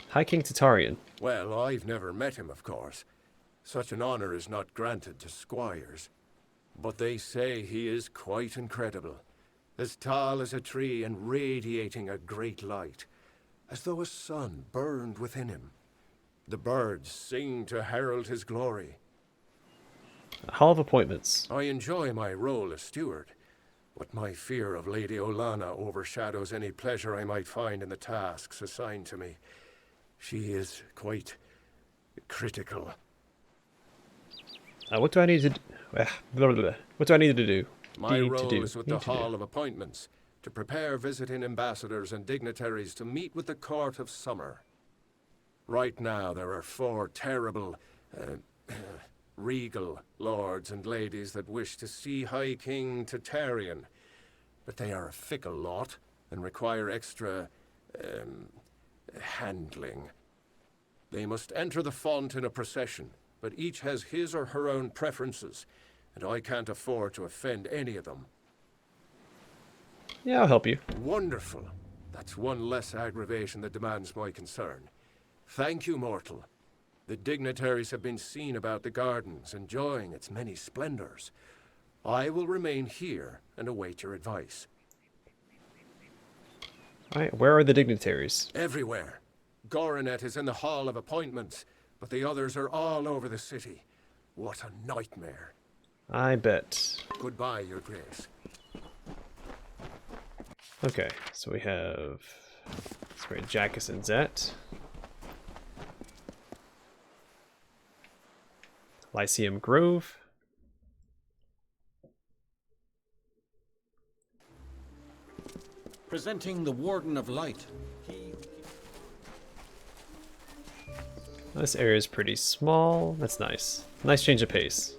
High King Tatarian. Well, I've never met him, of course. Such an honor is not granted to squires. But they say he is quite incredible. As tall as a tree and radiating a great light, as though a sun burned within him. The birds sing to herald his glory. Hall of Appointments. I enjoy my role as steward, but my fear of Lady Olana overshadows any pleasure I might find in the tasks assigned to me. She is quite critical. What do I need to do? What do I need to do? My role is with the Hall of Appointments, to prepare visiting ambassadors and dignitaries to meet with the Court of Summer. Right now there are 4 terrible, regal lords and ladies that wish to see High King Tatarian, but they are a fickle lot and require extra, handling. They must enter the font in a procession, but each has his or her own preferences, and I can't afford to offend any of them. Yeah, I'll help you. Wonderful. That's one less aggravation that demands my concern. Thank you, mortal. The dignitaries have been seen about the gardens, enjoying its many splendors. I will remain here and await your advice. Alright, where are the dignitaries? Everywhere. Goronet is in the Hall of Appointments, but the others are all over the city. What a nightmare. I bet. Goodbye, Your Grace. Okay, so we have... That's where Jackison's at. Lycium Grove. Presenting the Warden of Light. This area is pretty small. That's nice. Nice change of pace.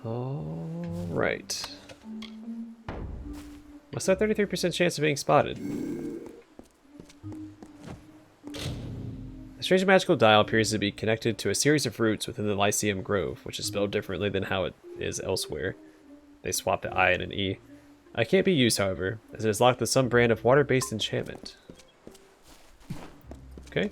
Alright. What's that 33% chance of being spotted? The strange magical dial appears to be connected to a series of roots within the Lycium Grove, which is spelled differently than how it is elsewhere. They swapped the I and an E. I can't be used, however, as it is locked with some brand of water-based enchantment. Okay,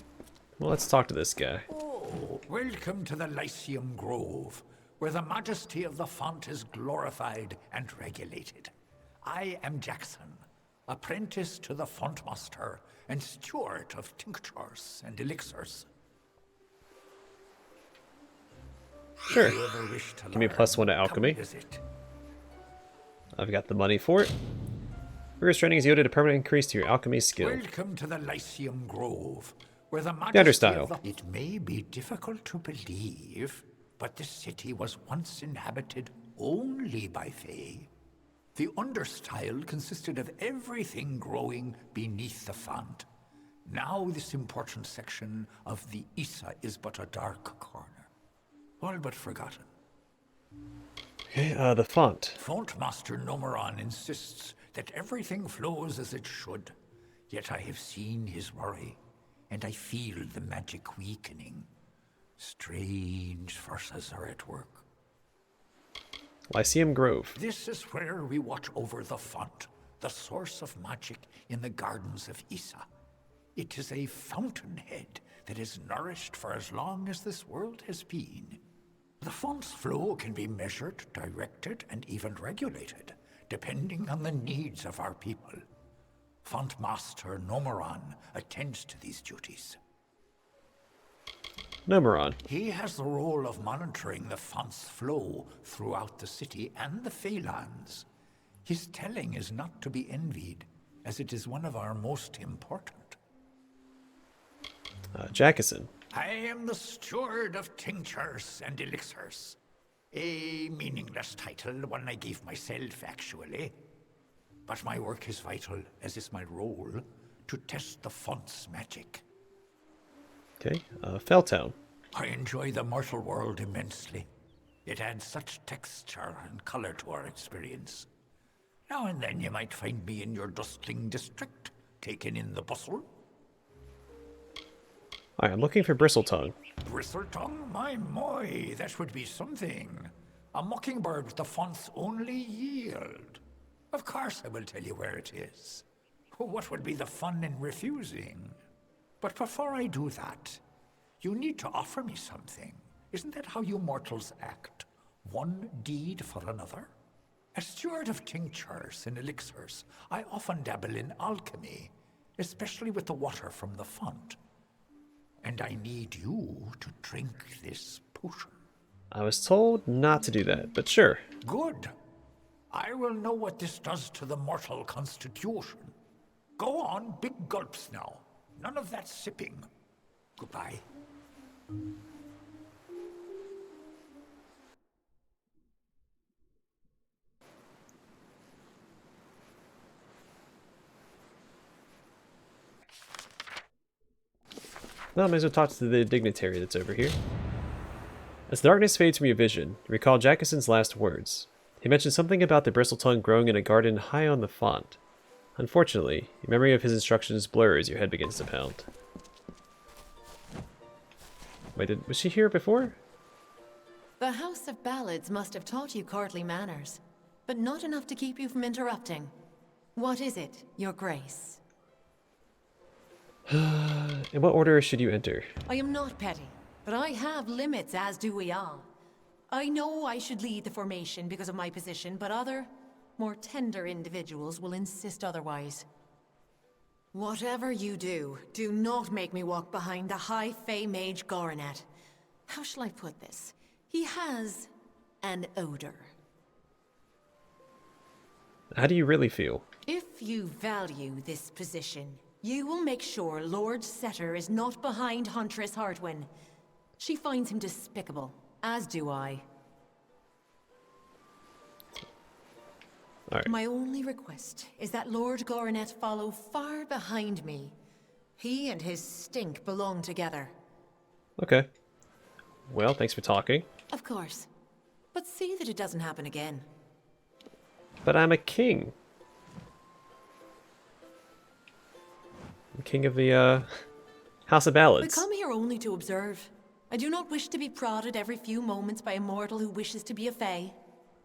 well, let's talk to this guy. Oh, welcome to the Lycium Grove, where the majesty of the font is glorified and regulated. I am Jackson, apprentice to the fontmaster and steward of tinctures and elixirs. Sure. Whoever wished to Give me learn, +1 to alchemy. come visit. I've got the money for it. Rigorous training has yielded a permanent increase to your alchemy skill. Welcome to the Lycium Grove, where the The majesty understyle. of the... It may be difficult to believe, but this city was once inhabited only by Fae. The understyle consisted of everything growing beneath the font. Now this important section of the Esa is but a dark corner, all but forgotten. Okay, the font. Fontmaster Nomeron insists that everything flows as it should, yet I have seen his worry, and I feel the magic weakening. Strange forces are at work. Lycium Grove. This is where we watch over the font, the source of magic in the Gardens of Esa. It is a fountainhead that is nourished for as long as this world has been. The font's flow can be measured, directed, and even regulated, depending on the needs of our people. Fontmaster Nomeron attends to these duties. Nomeron. He has the role of monitoring the font's flow throughout the city and the Feylands. His telling is not to be envied, as it is one of our most important. Jackison. I am the steward of tinctures and elixirs. A meaningless title, one I gave myself, actually. But my work is vital, as is my role, to test the font's magic. Okay, Felltown. I enjoy the mortal world immensely. It adds such texture and color to our experience. Now and then you might find me in your dustling district, taking in the bustle. Alright, I'm looking for Bristletongue. Bristletongue? My, that would be something. A mockingbird with the font's only yield. Of course I will tell you where it is. What would be the fun in refusing? But before I do that, you need to offer me something. Isn't that how you mortals act? One deed for another? As steward of tinctures and elixirs, I often dabble in alchemy, especially with the water from the font. And I need you to drink this potion. I was told not to do that, but sure. Good. I will know what this does to the mortal constitution. Go on, big gulps now. None of that sipping. Goodbye. Well, I may as well talk to the dignitary that's over here. As the darkness fades from your vision, recall Jackison's last words. He mentioned something about the Bristletongue growing in a garden high on the font. Unfortunately, your memory of his instructions blurs as your head begins to pound. Wait, was she here before? The House of Ballads must have taught you courtly manners, but not enough to keep you from interrupting. What is it, Your Grace? In what order should you enter? I am not petty, but I have limits, as do we all. I know I should lead the formation because of my position, but other, more tender individuals will insist otherwise. Whatever you do, do not make me walk behind the High Fae Mage Goronet. How shall I put this? He has an odor. How do you really feel? If you value this position, you will make sure Lord Setter is not behind Huntress Hartwin. She finds him despicable, as do I. All right. My only request is that Lord Goronet follow far behind me. He and his stink belong together. Okay. Well, thanks for talking. Of course. But see that it doesn't happen again. But I'm a king. I'm king of the, House of I Ballads. come here only to observe. I do not wish to be prodded every few moments by a mortal who wishes to be a fae.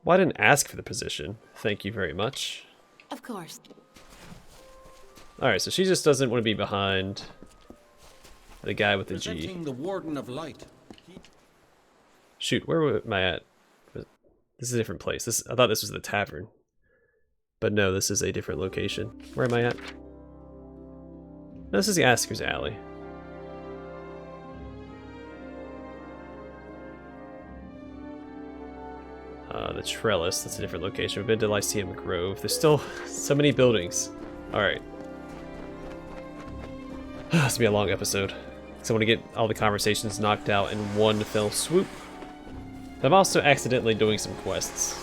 Well, I didn't ask for the position. Thank you very much. Of course. Alright, so she just doesn't want to be behind the guy with the G. Presenting the Warden of Light. Shoot, where am I at? This is a different place. I thought this was the tavern. But no, this is a different location. Where am I at? No, this is the Asker's Alley. The Trellis, that's a different location. We've been to Lycium Grove. There's still so many buildings. Alright. This is going to be a long episode. So I want to get all the conversations knocked out in one fell swoop. I'm also accidentally doing some quests.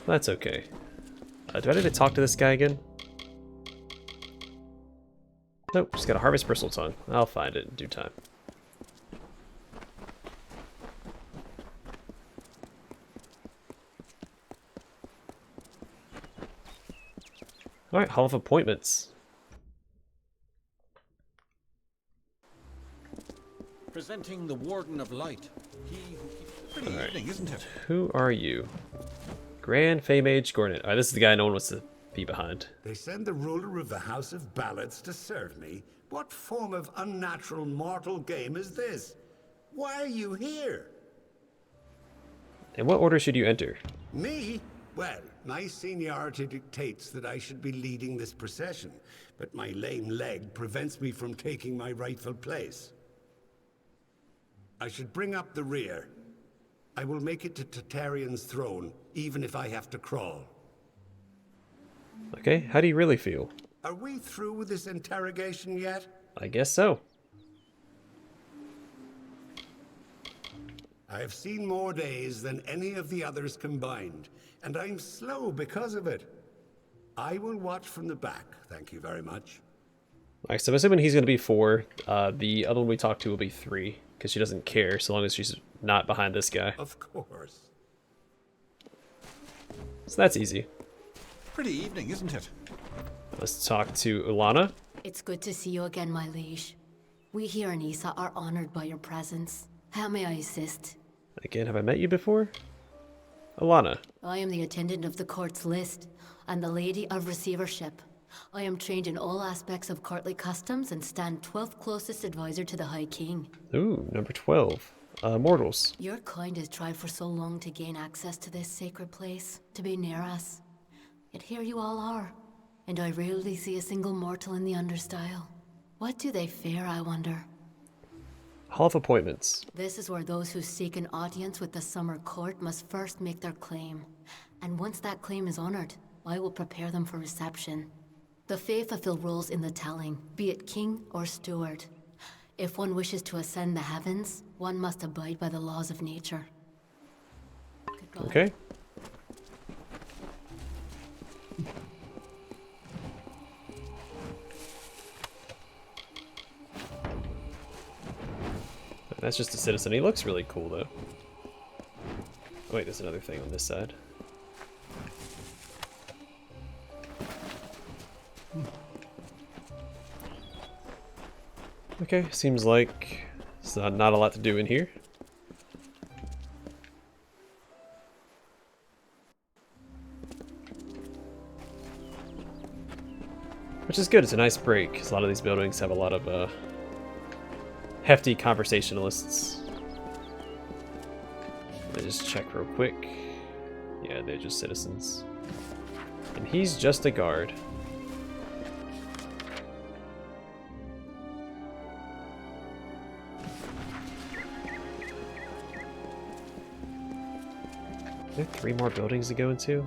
That's okay. Do I need to talk to this guy again? Nope, just gotta harvest bristle tongue. I'll find it in due time. Alright, Hall of Appointments. Presenting the Warden of Light. He who keeps... Pretty evening, isn't it? Who are you? Grand Fey Mage Gordon. Alright, this is the guy no one wants to be behind. They send the ruler of the House of Ballads to serve me? What form of unnatural mortal game is this? Why are you here? In what order should you enter? Me? Well, my seniority dictates that I should be leading this procession, but my lame leg prevents me from taking my rightful place. I should bring up the rear. I will make it to Tartarean's throne, even if I have to crawl. Okay, how do you really feel? Are we through with this interrogation yet? I guess so. I have seen more days than any of the others combined, and I'm slow because of it. I will watch from the back, thank you very much. Alright, so I'm assuming he's going to be 4. The other one we talked to will be 3, because she doesn't care so long as she's not behind this guy. Of course. So that's easy. Pretty evening, isn't it? Let's talk to Ulana. It's good to see you again, my liege. We here in Esa are honored by your presence. How may I assist? Again, have I met you before? Ulana. I am the attendant of the court's list, and the lady of receivership. I am trained in all aspects of courtly customs and stand 12th closest advisor to the High King. Ooh, number 12. Mortals. Your kind has tried for so long to gain access to this sacred place, to be near us. Yet here you all are, and I rarely see a single mortal in the understyle. What do they fear, I wonder? Hall of Appointments. This is where those who seek an audience with the Summer Court must first make their claim. And once that claim is honored, I will prepare them for reception. The Fae fulfill roles in the telling, be it king or steward. If one wishes to ascend the heavens, one must abide by the laws of nature. Goodbye. Okay. That's just a citizen. He looks really cool, though. Oh, wait, there's another thing on this side. Okay, seems like there's not a lot to do in here. Which is good, it's a nice break, because a lot of these buildings have a lot of hefty conversationalists. Let me just check real quick. Yeah, they're just citizens. And he's just a guard. Are there 3 more buildings to go into?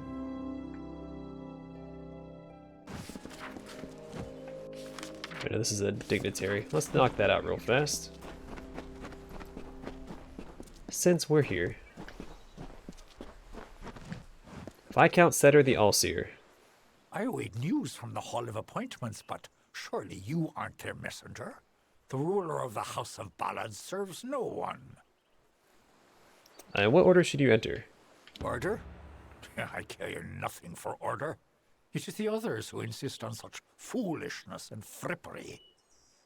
Wait, no, this is a dignitary. Let's knock that out real fast. Since we're here. Viscount Setter the Allseer. I await news from the Hall of Appointments, but surely you aren't their messenger. The ruler of the House of Ballads serves no one. In what order should you enter? Order? I care nothing for order. It is the others who insist on such foolishness and frippery.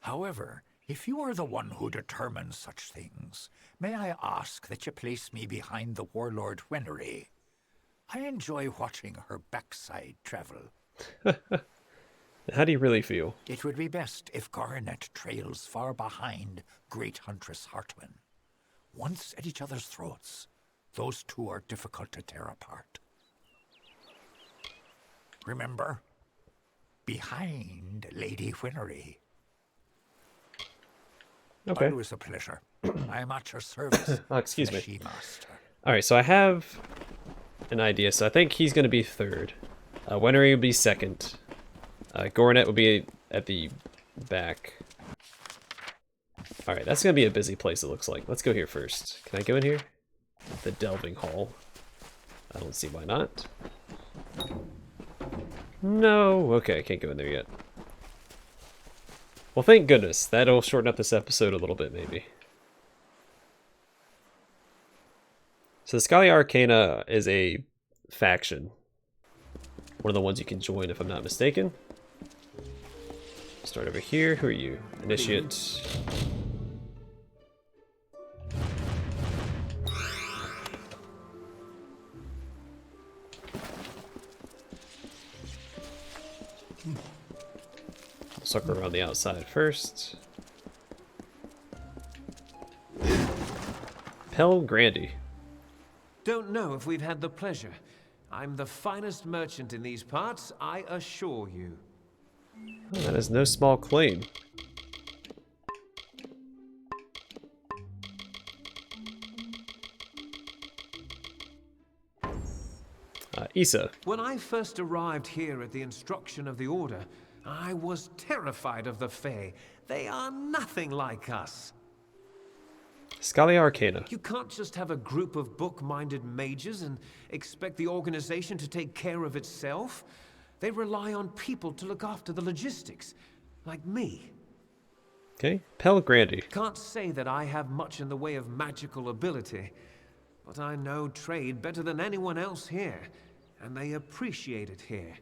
However, if you are the one who determines such things, may I ask that you place me behind the warlord Wenery? I enjoy watching her backside travel. How do you really feel? It would be best if Garnet trails far behind Great Huntress Hartwin. Once at each other's throats, those two are difficult to tear apart. Remember? Behind Lady Whinery. Okay. Always a pleasure. I am at your service. Oh, excuse me. Fleshy master. Alright, so I have an idea. So I think he's going to be third. Winery will be second. Gornet will be at the back. Alright, that's going to be a busy place, it looks like. Let's go here first. Can I go in here? The Delving Hall. I don't see why not. No. Okay, I can't go in there yet. Well, thank goodness. That'll shorten up this episode a little bit, maybe. So the Scalia Arcana is a faction. One of the ones you can join, if I'm not mistaken. Start over here. Who are you? Initiate. Sucker around the outside first. Pel Grandy. Don't know if we've had the pleasure. I'm the finest merchant in these parts, I assure you. Oh, that is no small claim. Esa. When I first arrived here at the instruction of the Order, I was terrified of the Fae. They are nothing like us. Scalia Arcana. You can't just have a group of book-minded mages and expect the organization to take care of itself. They rely on people to look after the logistics, like me. Okay, Pel Grandy. Can't say that I have much in the way of magical ability, but I know trade better than anyone else here, and they appreciate it here.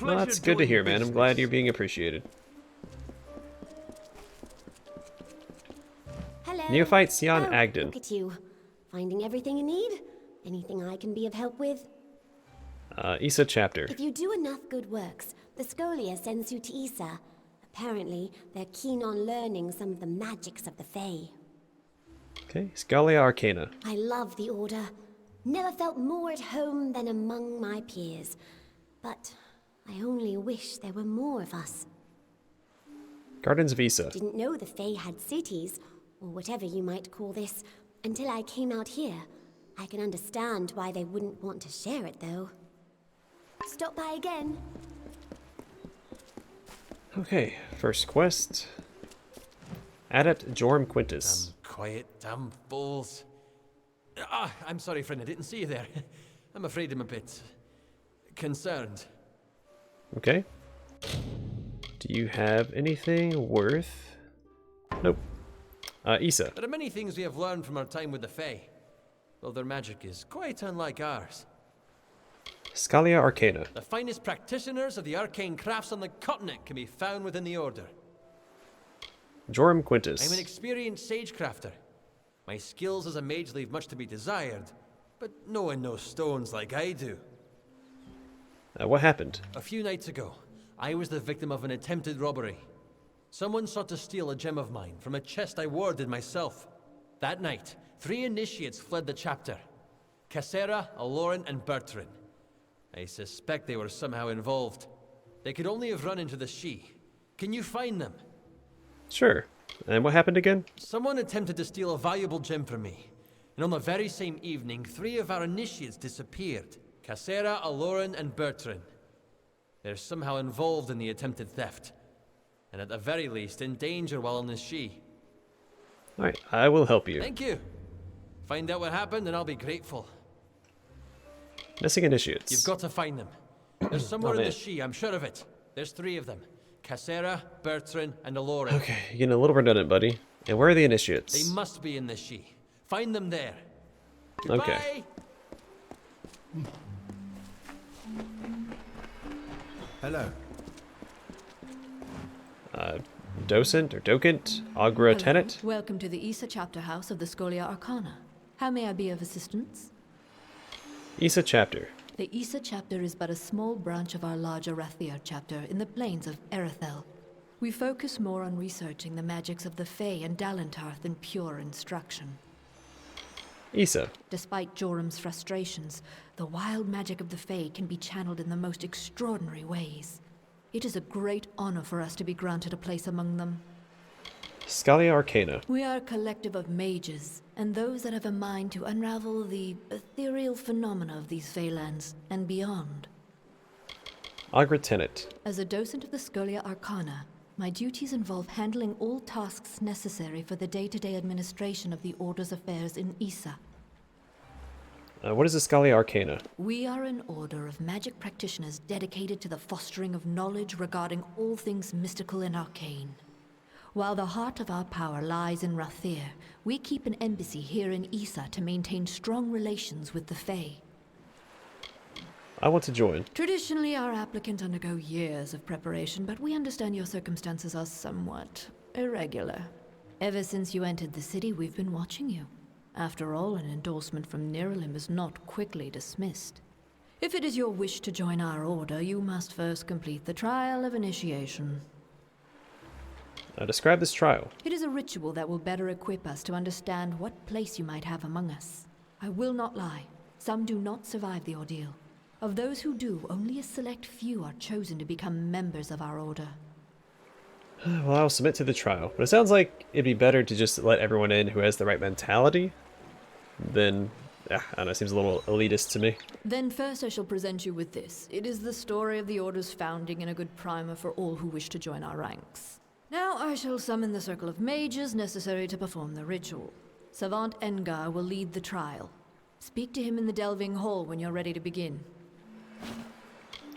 Well, that's good to hear, man. I'm glad you're being appreciated. Hello. Neophyte Sion Oh, Agden. Look at you. Finding everything you need? Anything I can be of help with? Esa Chapter. If you do enough good works, the Scholia sends you to Esa. Apparently, they're keen on learning some of the magics of the Fae. Okay, Scalia Arcana. I love the Order. Never felt more at home than among my peers. But I only wish there were more of us. Gardens of Esa. Didn't know the Fae had cities, or whatever you might call this, until I came out here. I can understand why they wouldn't want to share it, though. Stop by again. Okay, first quest. Adept Joram Quintus. Quiet, damn fools. Ah, I'm sorry, friend, I didn't see you there. I'm afraid I'm a bit concerned. Okay. Do you have anything worth? Nope. Esa. There are many things we have learned from our time with the Fae. Though their magic is quite unlike ours. Scalia Arcana. The finest practitioners of the arcane crafts on the continent can be found within the Order. Joram Quintus. I'm an experienced sagecrafter. My skills as a mage leave much to be desired, but no one knows stones like I do. What happened? A few nights ago, I was the victim of an attempted robbery. Someone sought to steal a gem of mine from a chest I warded myself. That night, 3 initiates fled the chapter. Cassera, Aloran, and Bertrand. I suspect they were somehow involved. They could only have run into the Sidhe. Can you find them? Sure. And what happened again? Someone attempted to steal a valuable gem from me. And on the very same evening, 3 of our initiates disappeared. Cassera, Aloran, and Bertrand. They're somehow involved in the attempted theft. And at the very least, in danger while on the Sidhe. Alright, I will help you. Thank you. Find out what happened and I'll be grateful. Missing initiates. You've got to find them. There's somewhere in the Sidhe, I'm sure of it. There's 3 of them. Cassera, Bertrand, and Aloran. Okay, you're getting a little redundant, buddy. And where are the initiates? They must be in the Sidhe. Find them there. Okay. Goodbye. Hello. Docent or Docent, Agra Tenet. Welcome to the Esa Chapter House of the Scholia Arcana. How may I be of assistance? Esa Chapter. The Esa chapter is but a small branch of our larger Rathir chapter in the plains of Erethel. We focus more on researching the magics of the Fae and Dalentarth in pure instruction. Esa. Despite Jorum's frustrations, the wild magic of the Fae can be channeled in the most extraordinary ways. It is a great honor for us to be granted a place among them. Scalia Arcana. We are a collective of mages, and those that have a mind to unravel the ethereal phenomena of these Faelands and beyond. Agra Tenet. As a docent of the Scholia Arcana, my duties involve handling all tasks necessary for the day-to-day administration of the Order's affairs in Esa. What is a Scalia Arcana? We are an order of magic practitioners dedicated to the fostering of knowledge regarding all things mystical and arcane. While the heart of our power lies in Rathir, we keep an embassy here in Esa to maintain strong relations with the Fae. I want to join. Traditionally, our applicants undergo years of preparation, but we understand your circumstances are somewhat irregular. Ever since you entered the city, we've been watching you. After all, an endorsement from Niralim is not quickly dismissed. If it is your wish to join our order, you must first complete the trial of initiation. Describe this trial. It is a ritual that will better equip us to understand what place you might have among us. I will not lie. Some do not survive the ordeal. Of those who do, only a select few are chosen to become members of our order. Well, I'll submit to the trial. But it sounds like it'd be better to just let everyone in who has the right mentality than... I don't know, it seems a little elitist to me. Then first I shall present you with this. It is the story of the Order's founding and a good primer for all who wish to join our ranks. Now I shall summon the circle of mages necessary to perform the ritual. Savant Engar will lead the trial. Speak to him in the Delving Hall when you're ready to begin.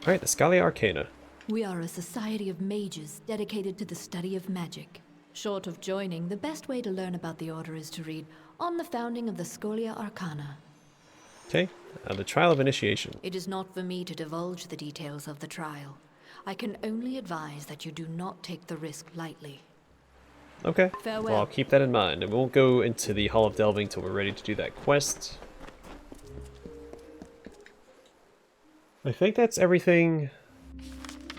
Alright, the Scalia Arcana. We are a society of mages dedicated to the study of magic. Short of joining, the best way to learn about the Order is to read On the Founding of the Scholia Arcana. Okay, the trial of initiation. It is not for me to divulge the details of the trial. I can only advise that you do not take the risk lightly. Okay, Farewell. well, I'll keep that in mind, and we won't go into the Hall of Delving till we're ready to do that quest. I think that's everything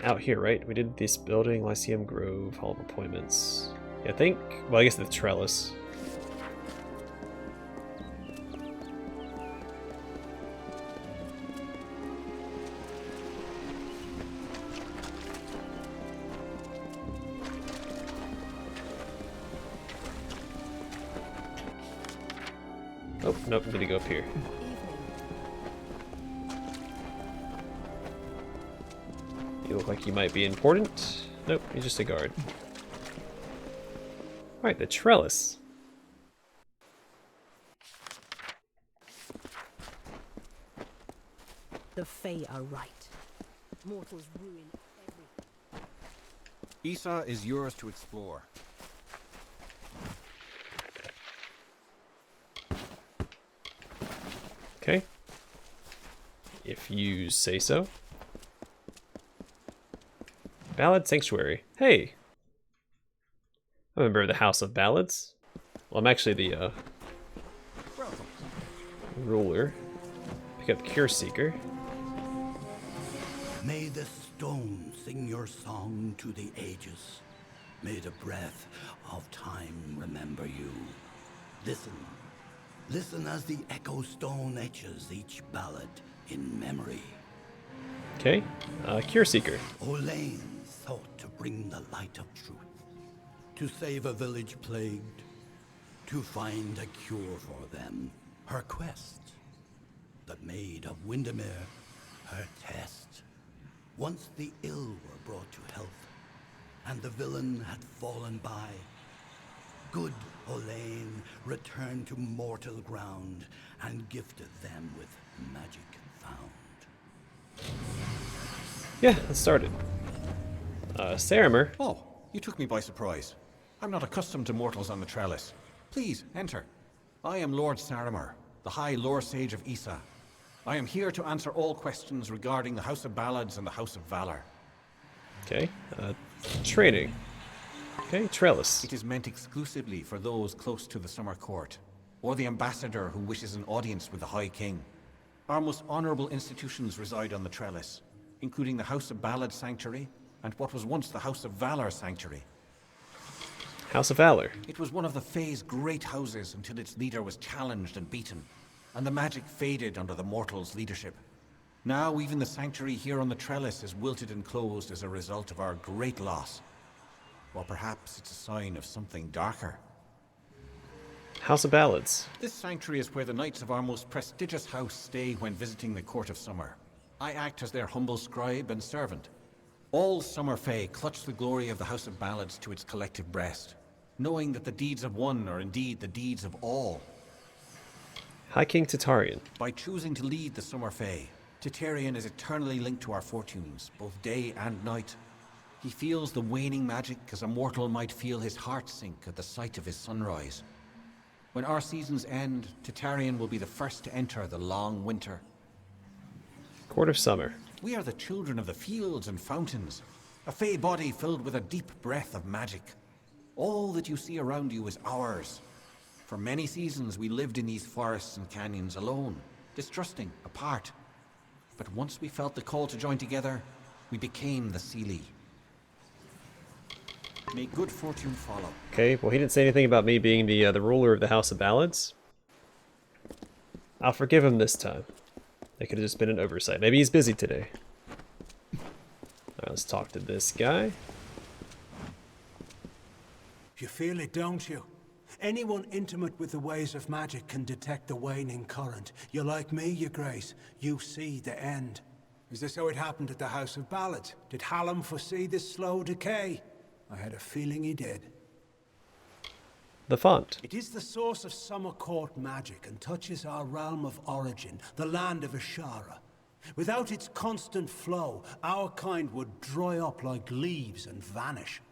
out here, right? We did this building, Lycium Grove, Hall of Appointments. Yeah, I think, well, I guess the trellis. Oh, nope, I'm gonna go up here. You look like you might be important. Nope, you're just a guard. Alright, the trellis. The Fae are right. Mortals ruin everything. Esa is yours to explore. Okay. If you say so. Ballad Sanctuary. Hey! I'm a member of the House of Ballads. Well, I'm actually the, ruler. Pick up Cure Seeker. May the stone sing your song to the ages. May the breath of time remember you. Listen. Listen as the echo stone etches each ballad in memory. Okay, Cure Seeker. Olaine sought to bring the light of truth, to save a village plagued, to find a cure for them. Her quest, the Maid of Windermere, her test. Once the ill were brought to health, and the villain had fallen by, good Olaine returned to mortal ground and gifted them with magic found. Yeah, let's start it. Saramer. Oh, you took me by surprise. I'm not accustomed to mortals on the trellis. Please, enter. I am Lord Saramer, the High Lore Sage of Esa. I am here to answer all questions regarding the House of Ballads and the House of Valor. Okay, training. Okay, trellis. It is meant exclusively for those close to the Summer Court, or the ambassador who wishes an audience with the High King. Our most honorable institutions reside on the trellis, including the House of Ballads Sanctuary and what was once the House of Valor Sanctuary. House of Valor. It was one of the Fae's great houses until its leader was challenged and beaten, and the magic faded under the mortals' leadership. Now even the sanctuary here on the trellis is wilted and closed as a result of our great loss. Or perhaps it's a sign of something darker. House of Ballads. This sanctuary is where the knights of our most prestigious house stay when visiting the Court of Summer. I act as their humble scribe and servant. All Summer Fae clutch the glory of the House of Ballads to its collective breast, knowing that the deeds of one are indeed the deeds of all. High King Titarian. By choosing to lead the Summer Fae, Titarian is eternally linked to our fortunes, both day and night. He feels the waning magic as a mortal might feel his heart sink at the sight of his sunrise. When our seasons end, Titarian will be the first to enter the long winter. Court of Summer. We are the children of the fields and fountains, a Fae body filled with a deep breath of magic. All that you see around you is ours. For many seasons we lived in these forests and canyons alone, distrusting, apart. But once we felt the call to join together, we became the Seelie. May good fortune follow. Okay, well he didn't say anything about me being the ruler of the House of Ballads. I'll forgive him this time. It could have just been an oversight. Maybe he's busy today. Alright, let's talk to this guy. You feel it, don't you? Anyone intimate with the ways of magic can detect the waning current. You're like me, your grace. You see the end. Is this how it happened at the House of Ballads? Did Hallam foresee this slow decay? I had a feeling he did. The font. It is the source of Summer Court magic and touches our realm of origin, the land of Ashara. Without its constant flow, our kind would dry up like leaves and vanish.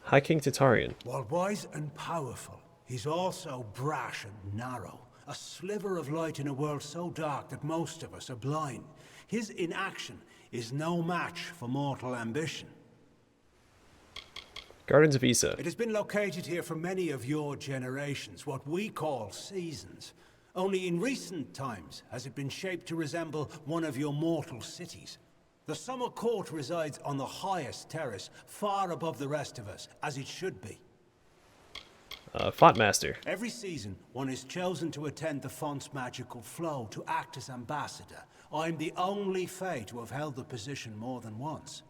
High King Titarian. While wise and powerful, he's also brash and narrow. A sliver of light in a world so dark that most of us are blind. His inaction is no match for mortal ambition. Gardens of Esa. It has been located here for many of your generations, what we call seasons. Only in recent times has it been shaped to resemble one of your mortal cities. The Summer Court resides on the highest terrace, far above the rest of us, as it should be. Font Master. Every season, one is chosen to attend the font's magical flow, to act as ambassador. I'm the only Fae to have held the position more than once.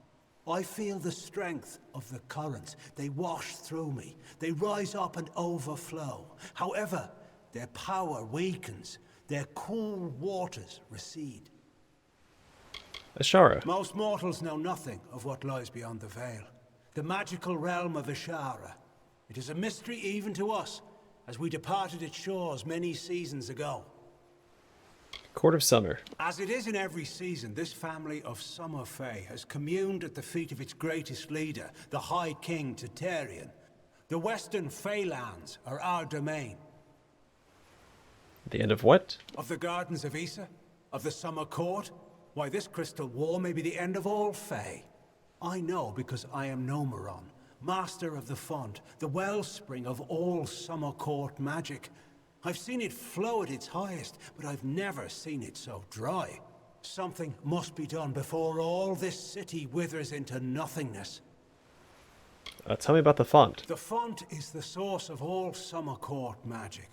I feel the strength of the currents. They wash through me. They rise up and overflow. However, their power weakens. Their cool waters recede. Ashara. Most mortals know nothing of what lies beyond the veil. The magical realm of Ashara. It is a mystery even to us, as we departed its shores many seasons ago. Court of Summer. As it is in every season, this family of Summer Fae has communed at the feet of its greatest leader, the High King Titarian. The Western Faelands are our domain. The end of what? Of the Gardens of Esa? Of the Summer Court? Why, this crystal war may be the end of all Fae. I know because I am Nomeron, master of the font, the wellspring of all Summer Court magic. I've seen it flow at its highest, but I've never seen it so dry. Something must be done before all this city withers into nothingness. Tell me about the font. The font is the source of all Summer Court magic.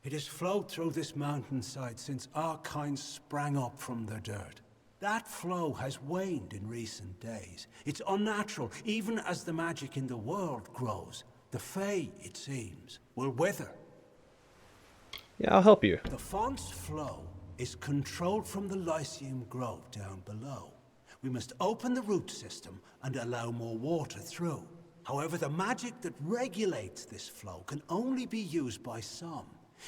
It has flowed through this mountainside since our kind sprang up from the dirt. That flow has waned in recent days. It's unnatural, even as the magic in the world grows. The Fae, it seems, will wither. Yeah, I'll help you. The font's flow is controlled from the Lycium Grove down below. We must open the root system and allow more water through. However, the magic that regulates this flow can only be used by some.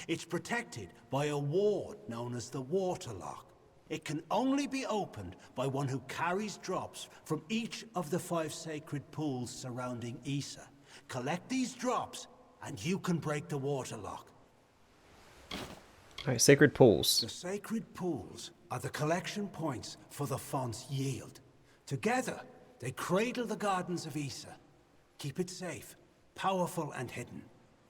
It's protected by a ward known as the Waterlock. It can only be opened by one who carries drops from each of the 5 sacred pools surrounding Esa. Collect these drops, and you can break the Waterlock. Alright, sacred pools. The sacred pools are the collection points for the font's yield. Together, they cradle the Gardens of Esa. Keep it safe, powerful and hidden.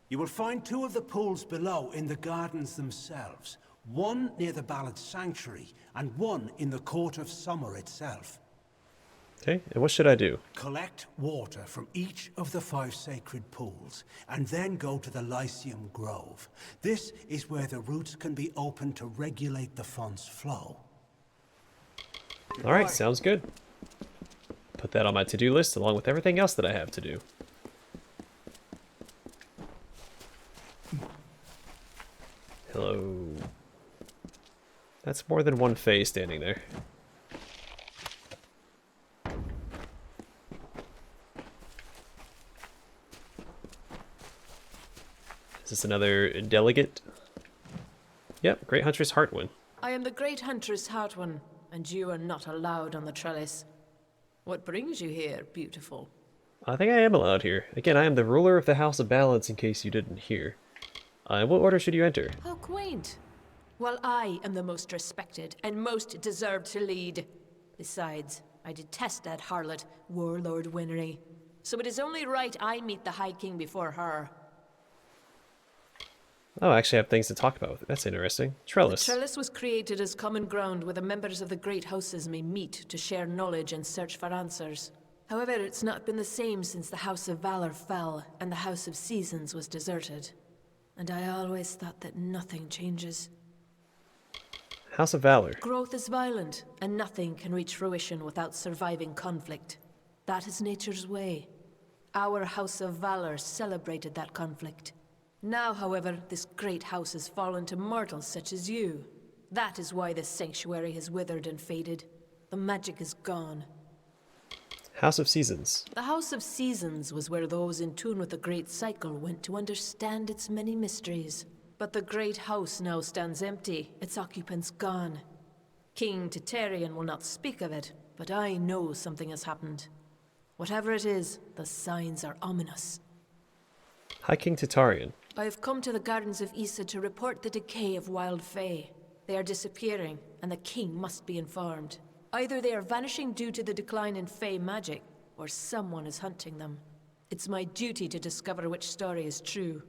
You will find 2 of the pools below in the gardens themselves. One near the Ballads Sanctuary, and one in the Court of Summer itself. Okay, and what should I do? Collect water from each of the 5 sacred pools, and then go to the Lycium Grove. This is where the routes can be opened to regulate the font's flow. Alright, sounds good. Put that on my to-do list along with everything else that I have to do. Hello. That's more than one Fae standing there. Is this another delegate? Yep, Great Huntress Heartwind. I am the Great Huntress Heartwind, and you are not allowed on the trellis. What brings you here, beautiful? I think I am allowed here. Again, I am the ruler of the House of Ballads, in case you didn't hear. What order should you enter? How quaint. Well, I am the most respected and most deserved to lead. Besides, I detest that harlot, Warlord Winry. So it is only right I meet the High King before her. Oh, I actually have things to talk about. That's interesting. Trellis. The trellis was created as common ground where the members of the great houses may meet to share knowledge and search for answers. However, it's not been the same since the House of Valor fell and the House of Seasons was deserted. And I always thought that nothing changes. House of Valor. Growth is violent, and nothing can reach fruition without surviving conflict. That is nature's way. Our House of Valor celebrated that conflict. Now, however, this great house has fallen to mortals such as you. That is why this sanctuary has withered and faded. The magic is gone. House of Seasons. The House of Seasons was where those in tune with the Great Cycle went to understand its many mysteries. But the Great House now stands empty, its occupants gone. King Titarian will not speak of it, but I know something has happened. Whatever it is, the signs are ominous. High King Titarian. I have come to the Gardens of Esa to report the decay of wild Fae. They are disappearing, and the king must be informed. Either they are vanishing due to the decline in Fae magic, or someone is hunting them. It's my duty to discover which story is true.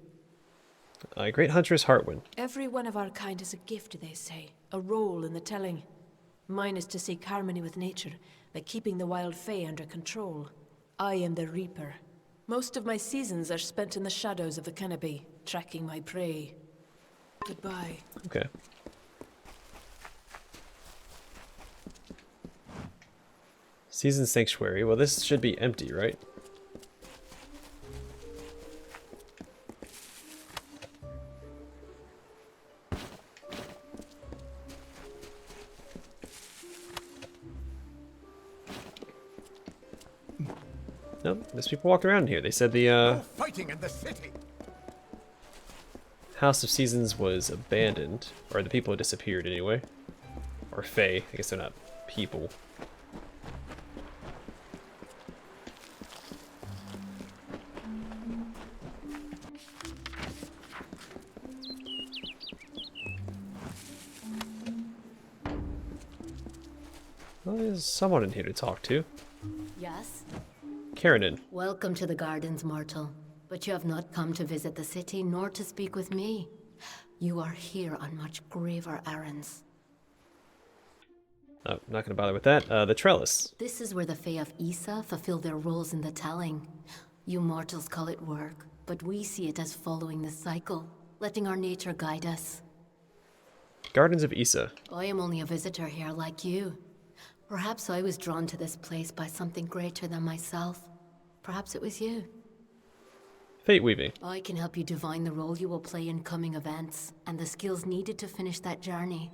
Great Huntress Heartwind. Every one of our kind is a gift, they say. A role in the telling. Mine is to seek harmony with nature, by keeping the wild Fae under control. I am the Reaper. Most of my seasons are spent in the shadows of the canopy, tracking my prey. Goodbye. Okay. Season Sanctuary. Well, this should be empty, right? Nope, there's people walking around here. They said the fighting in the city. House of Seasons was abandoned, or the people had disappeared anyway. Or Fae. I guess they're not people. Well, there's someone in here to talk to. Yes? Karanin. Welcome to the Gardens, mortal. But you have not come to visit the city, nor to speak with me. You are here on much graver errands. Oh, not gonna bother with that. The Trellis. This is where the Fae of Esa fulfill their roles in the telling. You mortals call it work, but we see it as following the cycle, letting our nature guide us. Gardens of Esa. I am only a visitor here like you. Perhaps I was drawn to this place by something greater than myself. Perhaps it was you. Fate weaving. I can help you divine the role you will play in coming events, and the skills needed to finish that journey.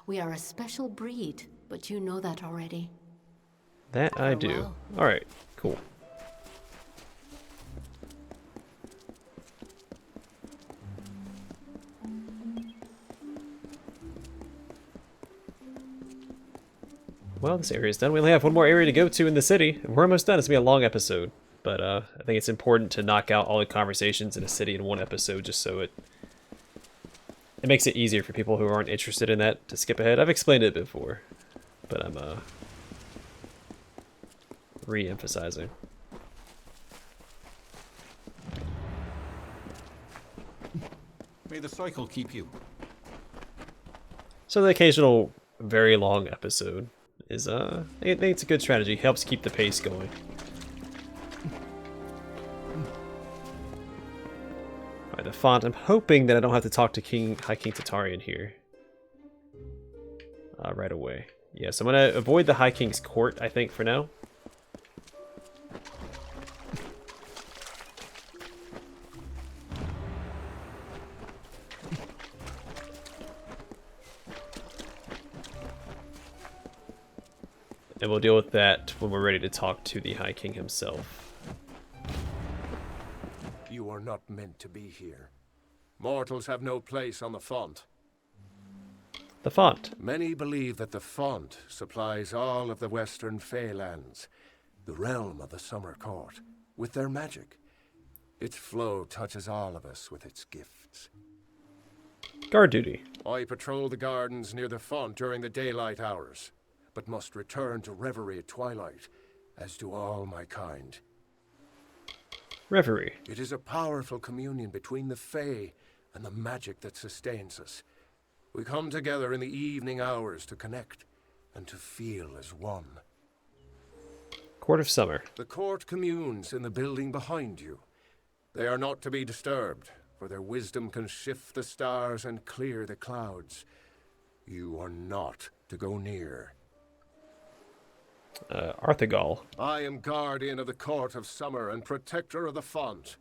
We are a special breed, but you know that already. That I do. Farewell. Alright, cool. Well, this area is done. We only have one more area to go to in the city, and we're almost done. It's going to be a long episode. But I think it's important to knock out all the conversations in a city in one episode, just so it makes it easier for people who aren't interested in that to skip ahead. I've explained it before, but I'm re-emphasizing. May the cycle keep you. So the occasional very long episode is, I think it's a good strategy. Helps keep the pace going. Alright, the font. I'm hoping that I don't have to talk to High King Tatarian here. Right away. Yeah, so I'm going to avoid the High King's court, I think, for now. And we'll deal with that when we're ready to talk to the High King himself. You are not meant to be here. Mortals have no place on the font. The font. Many believe that the font supplies all of the western Feylands, the realm of the Summer Court, with their magic. Its flow touches all of us with its gifts. Guard duty. I patrol the gardens near the font during the daylight hours, but must return to reverie at twilight, as do all my kind. Reverie. It is a powerful communion between the Fey and the magic that sustains us. We come together in the evening hours to connect and to feel as one. Court of Summer. The court communes in the building behind you. They are not to be disturbed, for their wisdom can shift the stars and clear the clouds. You are not to go near. Arthagol. I am guardian of the Court of Summer and protector of the font.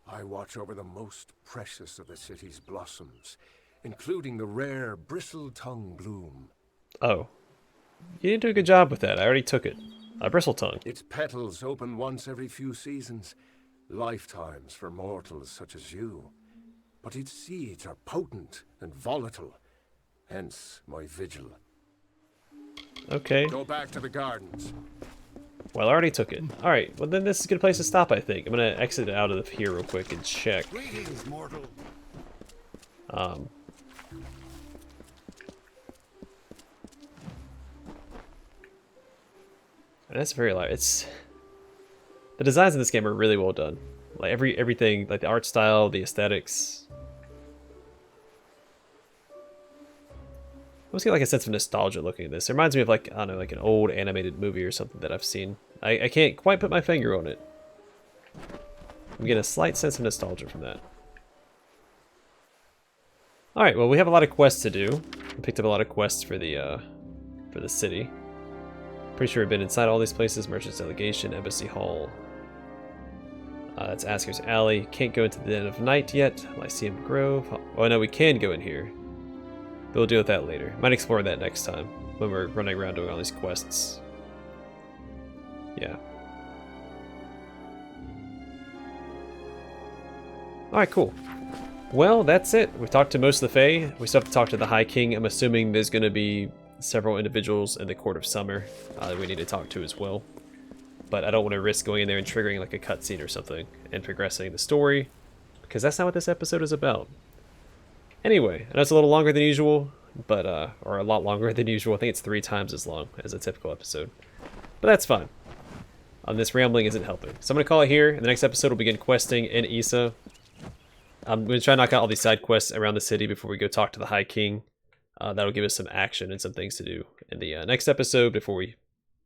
I watch over the most precious of the city's blossoms, including the rare bristle-tongue bloom. Oh. You didn't do a good job with that. I already took it. Bristle-tongue. Its petals open once every few seasons, lifetimes for mortals such as you. But its seeds are potent and volatile, hence my vigil. Okay. Go back to the gardens. Well, I already took it. Alright, well then this is a good place to stop, I think. I'm gonna exit out of here real quick and check. Greetings, mortal. And that's very light. It's the designs in this game are really well done. Like everything, like the art style, the aesthetics. I almost get like a sense of nostalgia looking at this. It reminds me of like, I don't know, like an old animated movie or something that I've seen. I can't quite put my finger on it. I'm getting a slight sense of nostalgia from that. Alright, well we have a lot of quests to do. I picked up a lot of quests for the city. Pretty sure I've been inside all these places. Merchant's Delegation, Embassy Hall. That's Asker's Alley. Can't go into the Den of Night yet. Lycium Grove. Oh no, we can go in here. But we'll deal with that later. Might explore that next time when we're running around doing all these quests. Yeah. Alright, cool. Well, that's it. We've talked to most of the Fae. We still have to talk to the High King. I'm assuming there's going to be several individuals in the Court of Summer that we need to talk to as well. But I don't want to risk going in there and triggering like a cutscene or something and progressing the story, because that's not what this episode is about. Anyway, I know it's a little longer than usual, but or a lot longer than usual. I think it's 3 times as long as a typical episode. But that's fine. This rambling isn't helping. So I'm going to call it here. In the next episode, we'll begin questing in Esa. I'm going to try to knock out all these side quests around the city before we go talk to the High King. That'll give us some action and some things to do in the next episode before we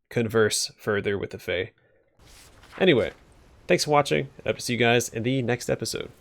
converse further with the Fae. Anyway, thanks for watching. I hope to see you guys in the next episode.